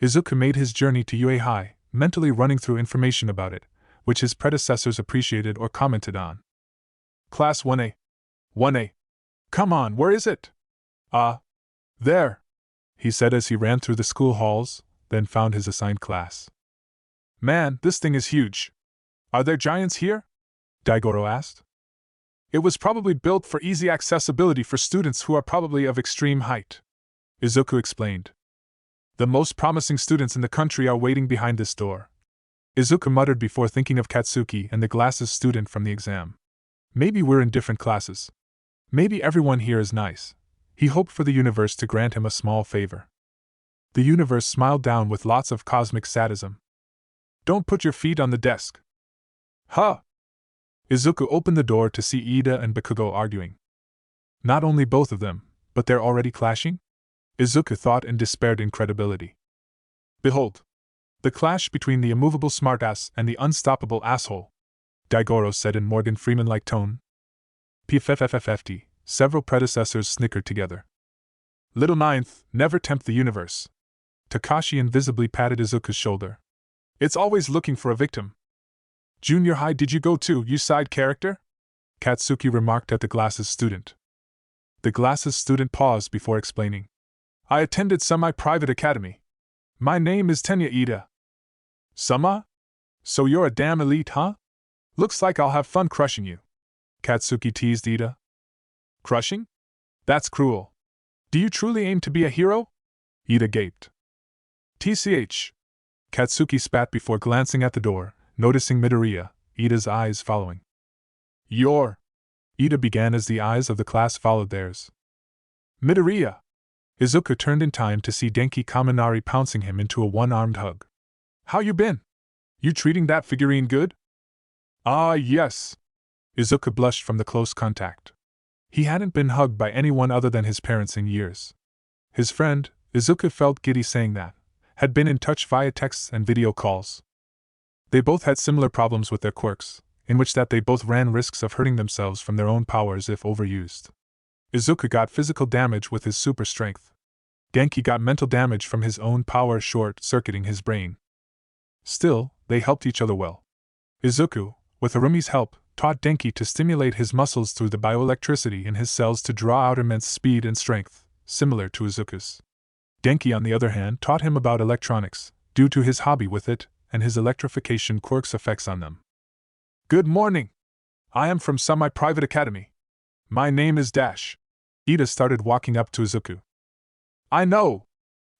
Izuku made his journey to UA High, mentally running through information about it, which his predecessors appreciated or commented on. Class 1A. 1A. Come on, where is it? There, he said as he ran through the school halls, then found his assigned class. Man, this thing is huge. Are there giants here? Daigoro asked. It was probably built for easy accessibility for students who are probably of extreme height, Izuku explained. The most promising students in the country are waiting behind this door. Izuku muttered before thinking of Katsuki and the glasses student from the exam. Maybe we're in different classes. Maybe everyone here is nice. He hoped for the universe to grant him a small favor. The universe smiled down with lots of cosmic sadism. Don't put your feet on the desk. Huh! Izuku opened the door to see Ida and Bakugo arguing. Not only both of them, but they're already clashing? Izuku thought in despaired incredibility. Behold! The clash between the immovable smartass and the unstoppable asshole, Daigoro said in Morgan Freeman-like tone. PFFFFT, several predecessors snickered together. Little Ninth, never tempt the universe. Takashi invisibly patted Izuku's shoulder. It's always looking for a victim. Junior high did you go to, you side character? Katsuki remarked at the glasses student. The glasses student paused before explaining. I attended semi-private academy. My name is Tenya Ida. Sama? So you're a damn elite, huh? Looks like I'll have fun crushing you. Katsuki teased Ida. Crushing? That's cruel. Do you truly aim to be a hero? Ida gaped. TCH. Katsuki spat before glancing at the door, noticing Midoriya, Ida's eyes following. You're... Ida began as the eyes of the class followed theirs. Midoriya! Izuku turned in time to see Denki Kaminari pouncing him into a one-armed hug. How you been? You treating that figurine good? Ah, yes. Izuku blushed from the close contact. He hadn't been hugged by anyone other than his parents in years. His friend, Izuku felt giddy saying that, had been in touch via texts and video calls. They both had similar problems with their quirks, in which that they both ran risks of hurting themselves from their own powers if overused. Izuku got physical damage with his super strength. Denki got mental damage from his own power short-circuiting his brain. Still, they helped each other well. Izuku, with Harumi's help, taught Denki to stimulate his muscles through the bioelectricity in his cells to draw out immense speed and strength, similar to Izuku's. Denki, on the other hand, taught him about electronics, due to his hobby with it, and his electrification quirk's effects on them. Good morning! I am from Semi-Private Academy. My name is Dash. Ida started walking up to Izuku. I know!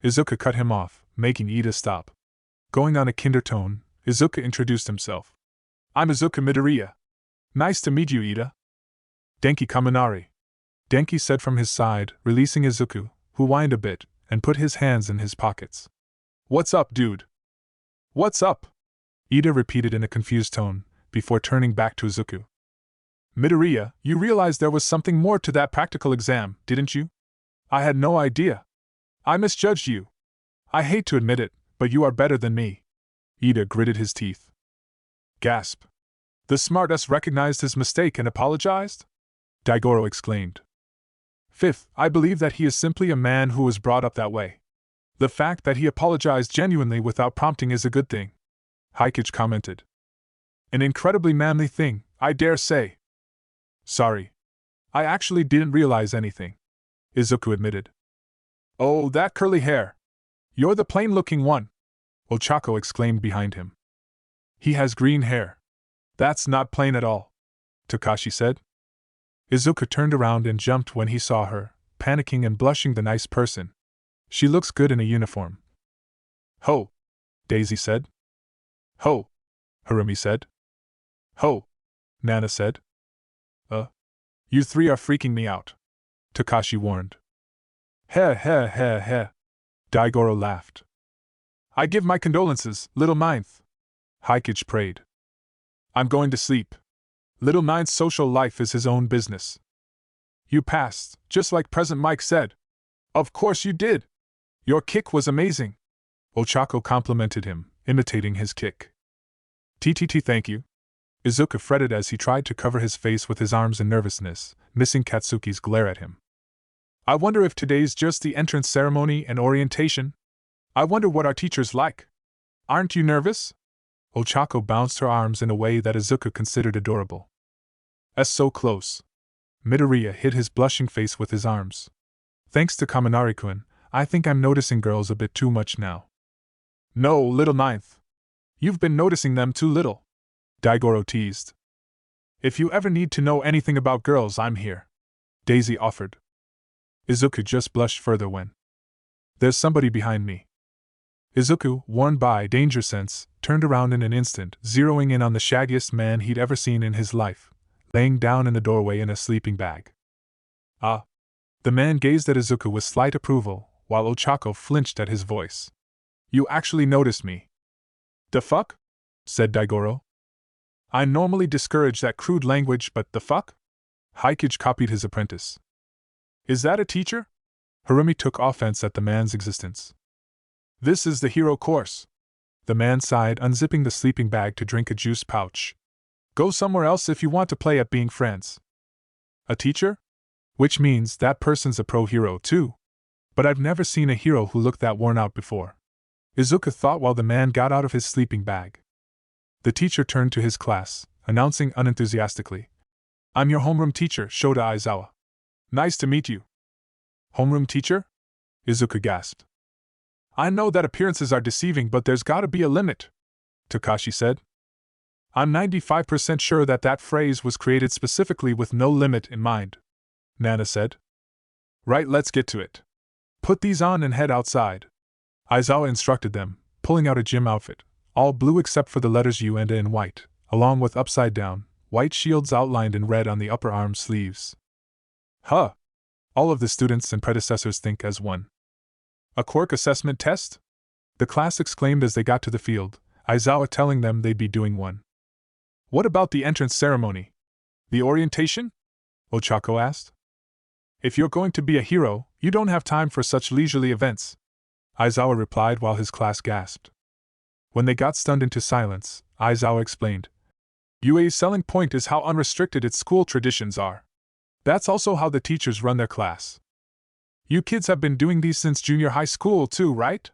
Izuku cut him off, making Ida stop. Going on a kinder tone, Izuku introduced himself. I'm Izuku Midoriya. Nice to meet you, Ida. Denki Kaminari. Denki said from his side, releasing Izuku, who whined a bit, and put his hands in his pockets. What's up, dude? What's up? Ida repeated in a confused tone, before turning back to Izuku. Midoriya, you realized there was something more to that practical exam, didn't you? I had no idea. I misjudged you. I hate to admit it, but you are better than me. Ida gritted his teeth. Gasp. The smartass recognized his mistake and apologized? Daigoro exclaimed. Fifth, I believe that he is simply a man who was brought up that way. The fact that he apologized genuinely without prompting is a good thing, Hykichi commented. An incredibly manly thing, I dare say. Sorry. I actually didn't realize anything, Izuku admitted. Oh, that curly hair. You're the plain-looking one, Ochako exclaimed behind him. He has green hair. That's not plain at all, Takashi said. Izuku turned around and jumped when he saw her, panicking and blushing. The nice person. She looks good in a uniform. Ho, Daisy said. Ho, Harumi said. Ho, Nana said. You three are freaking me out, Takashi warned. Heh heh heh heh, Daigoro laughed. I give my condolences, little ninth, Hykichi prayed. I'm going to sleep. Little ninth's social life is his own business. You passed, just like President Mike said. Of course you did. Your kick was amazing, Ochako complimented him, imitating his kick. TTT, thank you. Izuku fretted as he tried to cover his face with his arms in nervousness, missing Katsuki's glare at him. I wonder if today's just the entrance ceremony and orientation? I wonder what our teacher's like. Aren't you nervous? Ochako bounced her arms in a way that Izuku considered adorable. So close. Midoriya hid his blushing face with his arms. Thanks to Kaminari-kun, I think I'm noticing girls a bit too much now. No, little ninth. You've been noticing them too little, Daigoro teased. If you ever need to know anything about girls, I'm here, Daisy offered. Izuku just blushed further when there's somebody behind me. Izuku, warned by danger sense, turned around in an instant, zeroing in on the shaggiest man he'd ever seen in his life, laying down in the doorway in a sleeping bag. Ah! The man gazed at Izuku with slight approval, while Ochako flinched at his voice. You actually noticed me. The fuck? Said Daigoro. I normally discourage that crude language, but the fuck? Hykichi copied his apprentice. Is that a teacher? Harumi took offense at the man's existence. This is the hero course. The man sighed, unzipping the sleeping bag to drink a juice pouch. Go somewhere else if you want to play at being friends. A teacher? Which means that person's a pro hero too. But I've never seen a hero who looked that worn out before, Izuku thought while the man got out of his sleeping bag. The teacher turned to his class, announcing unenthusiastically, I'm your homeroom teacher, Shota Aizawa. Nice to meet you. Homeroom teacher? Izuku gasped. I know that appearances are deceiving, but there's gotta be a limit, Takashi said. I'm 95% sure that that phrase was created specifically with no limit in mind, Nana said. Right, let's get to it. Put these on and head outside, Aizawa instructed them, pulling out a gym outfit, all blue except for the letters U and A in white, along with upside-down, white shields outlined in red on the upper arm sleeves. Huh! All of the students and predecessors think as one. A quirk assessment test? The class exclaimed as they got to the field, Aizawa telling them they'd be doing one. What about the entrance ceremony? The orientation? Ochako asked. If you're going to be a hero, you don't have time for such leisurely events, Aizawa replied while his class gasped. When they got stunned into silence, Aizawa explained. UA's selling point is how unrestricted its school traditions are. That's also how the teachers run their class. You kids have been doing these since junior high school too, right?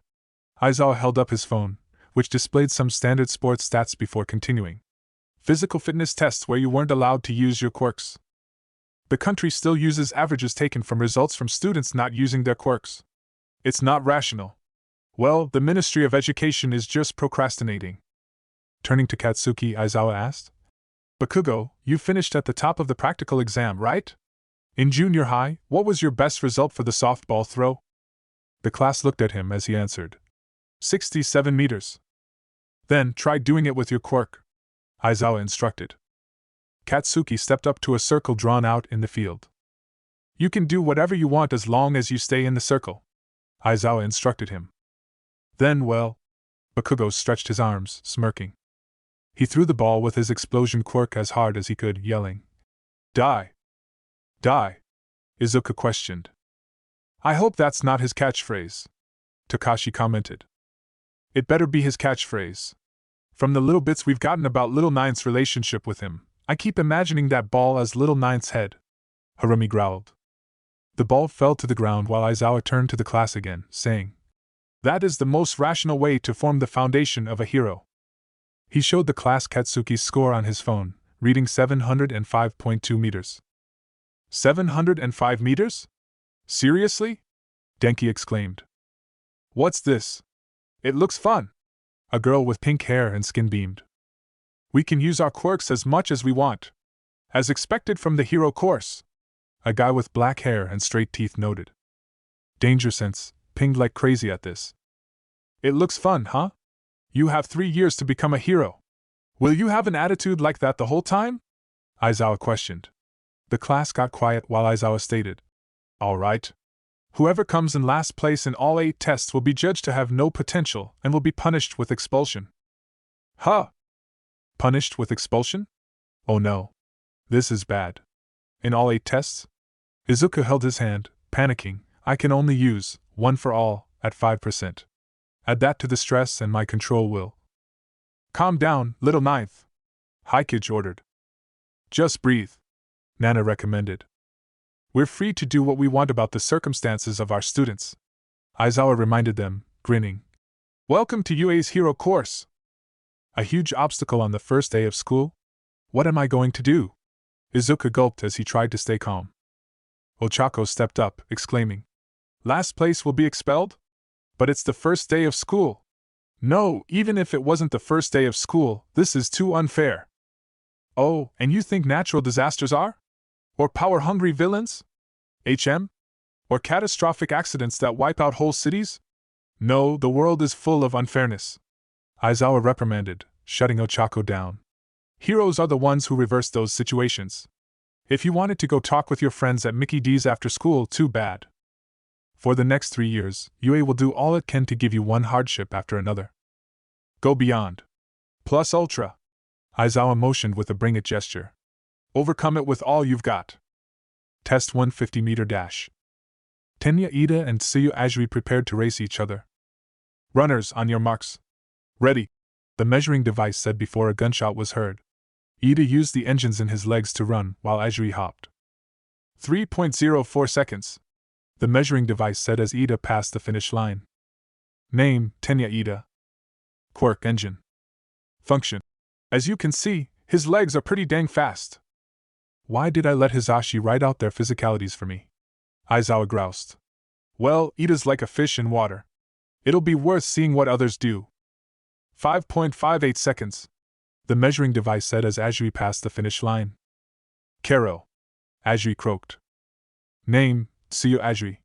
Aizawa held up his phone, which displayed some standard sports stats before continuing. Physical fitness tests where you weren't allowed to use your quirks. The country still uses averages taken from results from students not using their quirks. It's not rational. Well, the Ministry of Education is just procrastinating. Turning to Katsuki, Aizawa asked. Bakugo, you finished at the top of the practical exam, right? In junior high, what was your best result for the softball throw? The class looked at him as he answered. 67 meters. Then try doing it with your quirk, Aizawa instructed. Katsuki stepped up to a circle drawn out in the field. You can do whatever you want as long as you stay in the circle, Aizawa instructed him. Then, well, Bakugo stretched his arms, smirking. He threw the ball with his explosion quirk as hard as he could, yelling. Die! Die! Izuku questioned. I hope that's not his catchphrase, Takashi commented. It better be his catchphrase. From the little bits we've gotten about Little Ninth's relationship with him, I keep imagining that ball as Little Ninth's head, Harumi growled. The ball fell to the ground while Aizawa turned to the class again, saying, That is the most rational way to form the foundation of a hero. He showed the class Katsuki's score on his phone, reading 705.2 meters. 705 meters? Seriously? Denki exclaimed. What's this? It looks fun. A girl with pink hair and skin beamed. We can use our quirks as much as we want. As expected from the hero course. A guy with black hair and straight teeth noted. Danger Sense pinged like crazy at this. It looks fun, huh? You have 3 years to become a hero. Will you have an attitude like that the whole time? Aizawa questioned. The class got quiet while Aizawa stated. All right. Whoever comes in last place in all 8 tests will be judged to have no potential and will be punished with expulsion. Huh? Punished with expulsion? Oh no. This is bad. In all 8 tests? Izuku held his hand, panicking. I can only use one for all, at 5%. Add that to the stress and my control will. Calm down, little ninth. Hikage ordered. Just breathe. Nana recommended. We're free to do what we want about the circumstances of our students. Aizawa reminded them, grinning. Welcome to UA's hero course. A huge obstacle on the first day of school? What am I going to do? Izuku gulped as he tried to stay calm. Ochako stepped up, exclaiming. Last place will be expelled? But it's the first day of school. No, even if it wasn't the first day of school, this is too unfair. Oh, and you think natural disasters are? Or power-hungry villains? Or catastrophic accidents that wipe out whole cities? No, the world is full of unfairness. Aizawa reprimanded, shutting Ochako down. Heroes are the ones who reverse those situations. If you wanted to go talk with your friends at Mickey D's after school, too bad. For the next 3 years, UA will do all it can to give you one hardship after another. Go beyond. Plus ultra. Aizawa motioned with a bring it gesture. Overcome it with all you've got. Test 150-meter dash. Tenya Ida and Tsuyu Ajiri prepared to race each other. Runners, on your marks. Ready, the measuring device said before a gunshot was heard. Ida used the engines in his legs to run while Ajiri hopped. 3.04 seconds. The measuring device said as Ida passed the finish line. Name, Tenya Ida. Quirk engine. Function. As you can see, his legs are pretty dang fast. Why did I let Hisashi write out their physicalities for me? Aizawa groused. Well, Ida's like a fish in water. It'll be worth seeing what others do. 5.58 seconds. The measuring device said as Ajiri passed the finish line. Kero. Ajiri croaked. Name, Tsuyu Ajiri.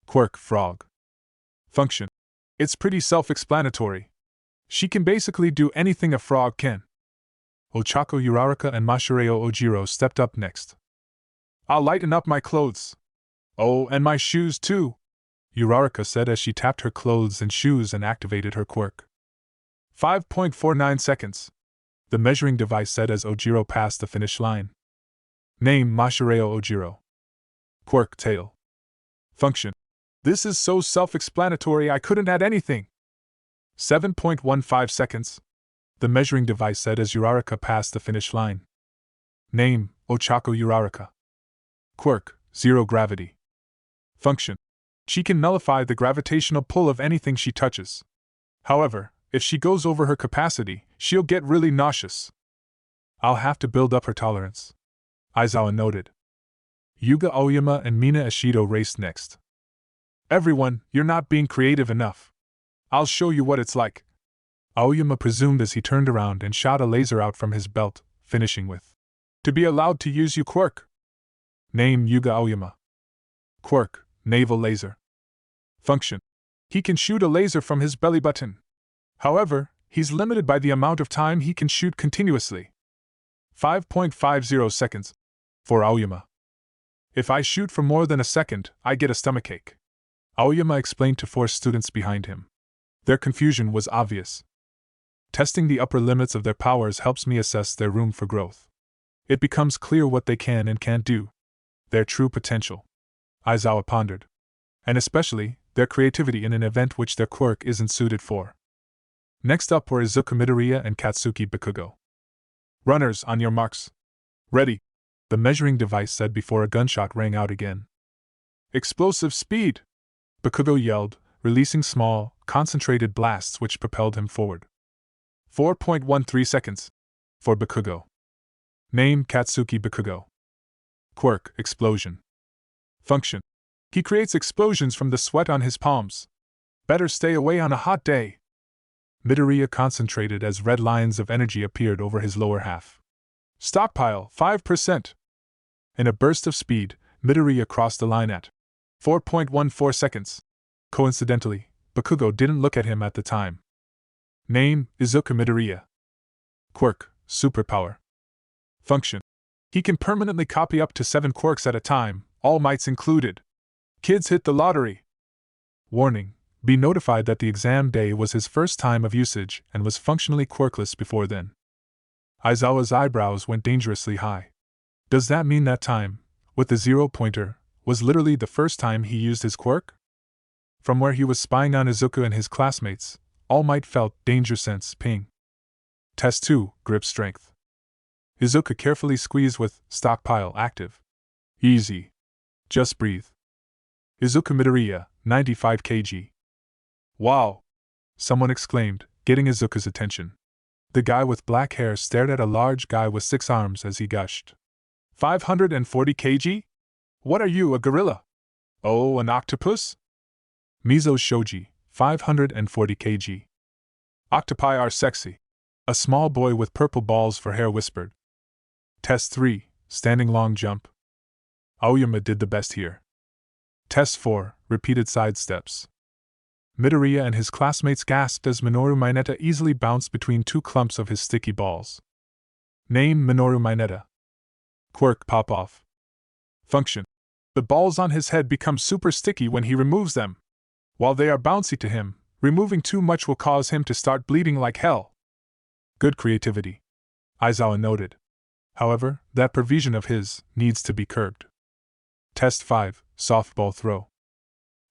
Quirk frog. Function. It's pretty self-explanatory. She can basically do anything a frog can. Ochako Uraraka and Mashireo Ojiro stepped up next. I'll lighten up my clothes. Oh, and my shoes too, Uraraka said as she tapped her clothes and shoes and activated her quirk. 5.49 seconds. The measuring device said as Ojiro passed the finish line. Name Mashireo Ojiro. Quirk tail. Function. This is so self-explanatory I couldn't add anything. 7.15 seconds. The measuring device said as Uraraka passed the finish line. Name, Ochako Uraraka. Quirk, zero gravity. Function. She can nullify the gravitational pull of anything she touches. However, if she goes over her capacity, she'll get really nauseous. I'll have to build up her tolerance. Aizawa noted. Yuga Aoyama and Mina Ashido raced next. Everyone, you're not being creative enough. I'll show you what it's like. Aoyama presumed as he turned around and shot a laser out from his belt, finishing with, to be allowed to use you Quirk. Name Yuga Aoyama. Quirk, naval laser. Function. He can shoot a laser from his belly button. However, he's limited by the amount of time he can shoot continuously. 5.50 seconds. For Aoyama. If I shoot for more than a second, I get a stomachache. Aoyama explained to 4 students behind him. Their confusion was obvious. Testing the upper limits of their powers helps me assess their room for growth. It becomes clear what they can and can't do. Their true potential. Aizawa pondered. And especially, their creativity in an event which their quirk isn't suited for. Next up were Izuku Midoriya and Katsuki Bakugo. Runners, on your marks. Ready, the measuring device said before a gunshot rang out again. Explosive speed! Bakugo yelled, releasing small, concentrated blasts which propelled him forward. 4.13 seconds. For Bakugo. Name: Katsuki Bakugo. Quirk: Explosion. Function: he creates explosions from the sweat on his palms. Better stay away on a hot day. Midoriya concentrated as red lines of energy appeared over his lower half. Stockpile: 5%. In a burst of speed, Midoriya crossed the line at 4.14 seconds. Coincidentally, Bakugo didn't look at him at the time. Name: Izuku Midoriya. Quirk: Superpower. Function: he can permanently copy up to 7 quirks at a time, all mights included. Kids hit the lottery. Warning: be notified that the exam day was his first time of usage and was functionally quirkless before then. Aizawa's eyebrows went dangerously high. Does that mean that time, with the 0-pointer, was literally the first time he used his quirk? From where he was spying on Izuku and his classmates, All Might felt danger sense ping. Test 2, Grip Strength. Izuku carefully squeezed with stockpile active. Easy. Just breathe. Izuku Midoriya, 95 kg. Wow! Someone exclaimed, getting Izuku's attention. The guy with black hair stared at a large guy with 6 arms as he gushed. 540 kg? What are you, a gorilla? Oh, an octopus? Mizo Shoji, 540 kg. Octopi are sexy. A small boy with purple balls for hair whispered. Test 3, Standing Long Jump. Aoyama did the best here. Test 4, Repeated Side Steps. Midoriya and his classmates gasped as Minoru Mineta easily bounced between 2 clumps of his sticky balls. Name: Minoru Mineta. Quirk: Pop-Off. Function: the balls on his head become super sticky when he removes them. While they are bouncy to him, removing too much will cause him to start bleeding like hell. Good creativity, Aizawa noted. However, that provision of his needs to be curbed. Test 5, Softball Throw.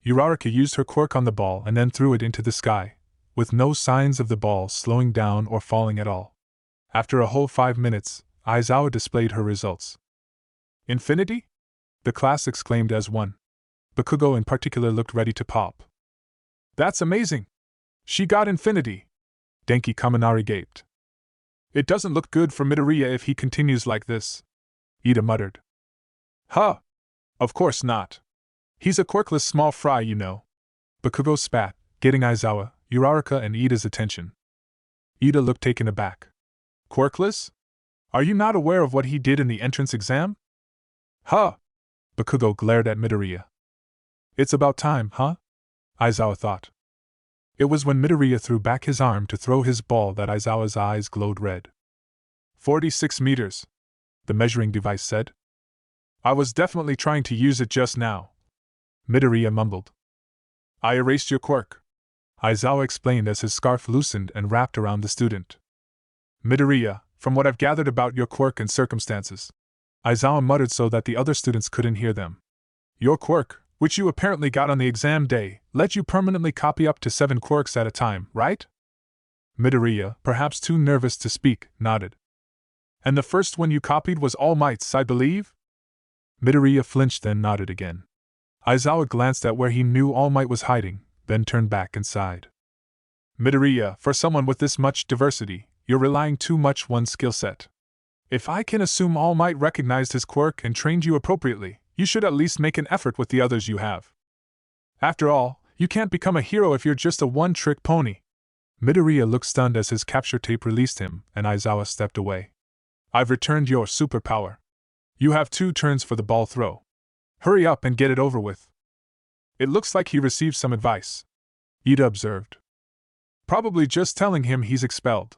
Uraraka used her quirk on the ball and then threw it into the sky, with no signs of the ball slowing down or falling at all. After a whole 5 minutes, Aizawa displayed her results. Infinity? The class exclaimed as one. Bakugo in particular looked ready to pop. That's amazing! She got infinity! Denki Kaminari gaped. It doesn't look good for Midoriya if he continues like this, Ida muttered. Huh! Of course not. He's a quirkless small fry, you know. Bakugo spat, getting Aizawa, Uraraka and Ida's attention. Ida looked taken aback. Quirkless? Are you not aware of what he did in the entrance exam? Huh! Bakugo glared at Midoriya. It's about time, huh? Aizawa thought. It was when Midoriya threw back his arm to throw his ball that Aizawa's eyes glowed red. 46 meters, the measuring device said. I was definitely trying to use it just now, Midoriya mumbled. I erased your quirk, Aizawa explained as his scarf loosened and wrapped around the student. Midoriya, from what I've gathered about your quirk and circumstances, Aizawa muttered so that the other students couldn't hear them. Your quirk, which you apparently got on the exam day, let you permanently copy up to 7 quirks at a time, right? Midoriya, perhaps too nervous to speak, nodded. And the first one you copied was All Might's, I believe? Midoriya flinched, then nodded again. Aizawa glanced at where he knew All Might was hiding, then turned back and sighed. Midoriya, for someone with this much diversity, you're relying too much on one skill set. If I can assume All Might recognized his quirk and trained you appropriately, you should at least make an effort with the others you have. After all, you can't become a hero if you're just a one-trick pony. Midoriya looked stunned as his capture tape released him, and Aizawa stepped away. I've returned your superpower. You have 2 turns for the ball throw. Hurry up and get it over with. It looks like he received some advice, Ida observed. Probably just telling him he's expelled,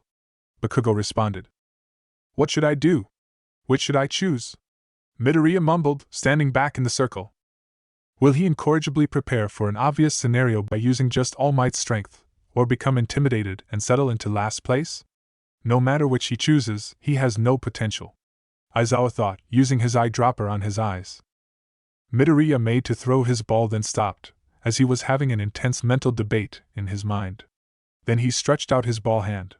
Bakugo responded. What should I do? Which should I choose? Midoriya mumbled, standing back in the circle. Will he incorrigibly prepare for an obvious scenario by using just All Might's strength, or become intimidated and settle into last place? No matter which he chooses, he has no potential, Aizawa thought, using his eyedropper on his eyes. Midoriya made to throw his ball, then stopped, as he was having an intense mental debate in his mind. Then he stretched out his ball hand.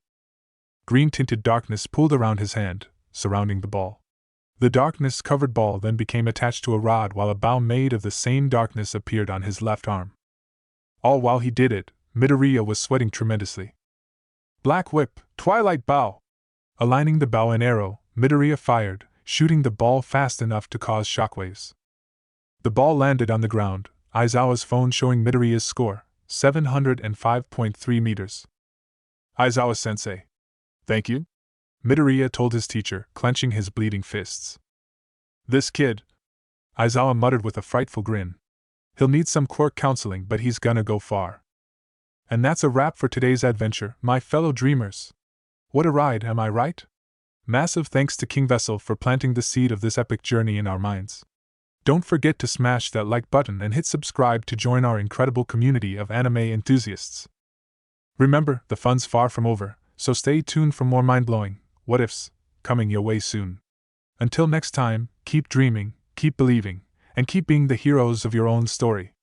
Green-tinted darkness pooled around his hand, surrounding the ball. The darkness-covered ball then became attached to a rod while a bow made of the same darkness appeared on his left arm. All while he did it, Midoriya was sweating tremendously. Black Whip, Twilight Bow! Aligning the bow and arrow, Midoriya fired, shooting the ball fast enough to cause shockwaves. The ball landed on the ground, Aizawa's phone showing Midoriya's score, 705.3 meters. Aizawa-sensei. Thank you? Midoriya told his teacher, clenching his bleeding fists. This kid, Aizawa muttered with a frightful grin. He'll need some quirk counseling, but he's gonna go far. And that's a wrap for today's adventure, my fellow dreamers. What a ride, am I right? Massive thanks to King Vessel for planting the seed of this epic journey in our minds. Don't forget to smash that like button and hit subscribe to join our incredible community of anime enthusiasts. Remember, the fun's far from over, so stay tuned for more mind-blowing what-ifs coming your way soon. Until next time, keep dreaming, keep believing, and keep being the heroes of your own story.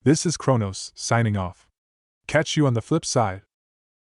This is Chronos, signing off. Catch you on the flip side.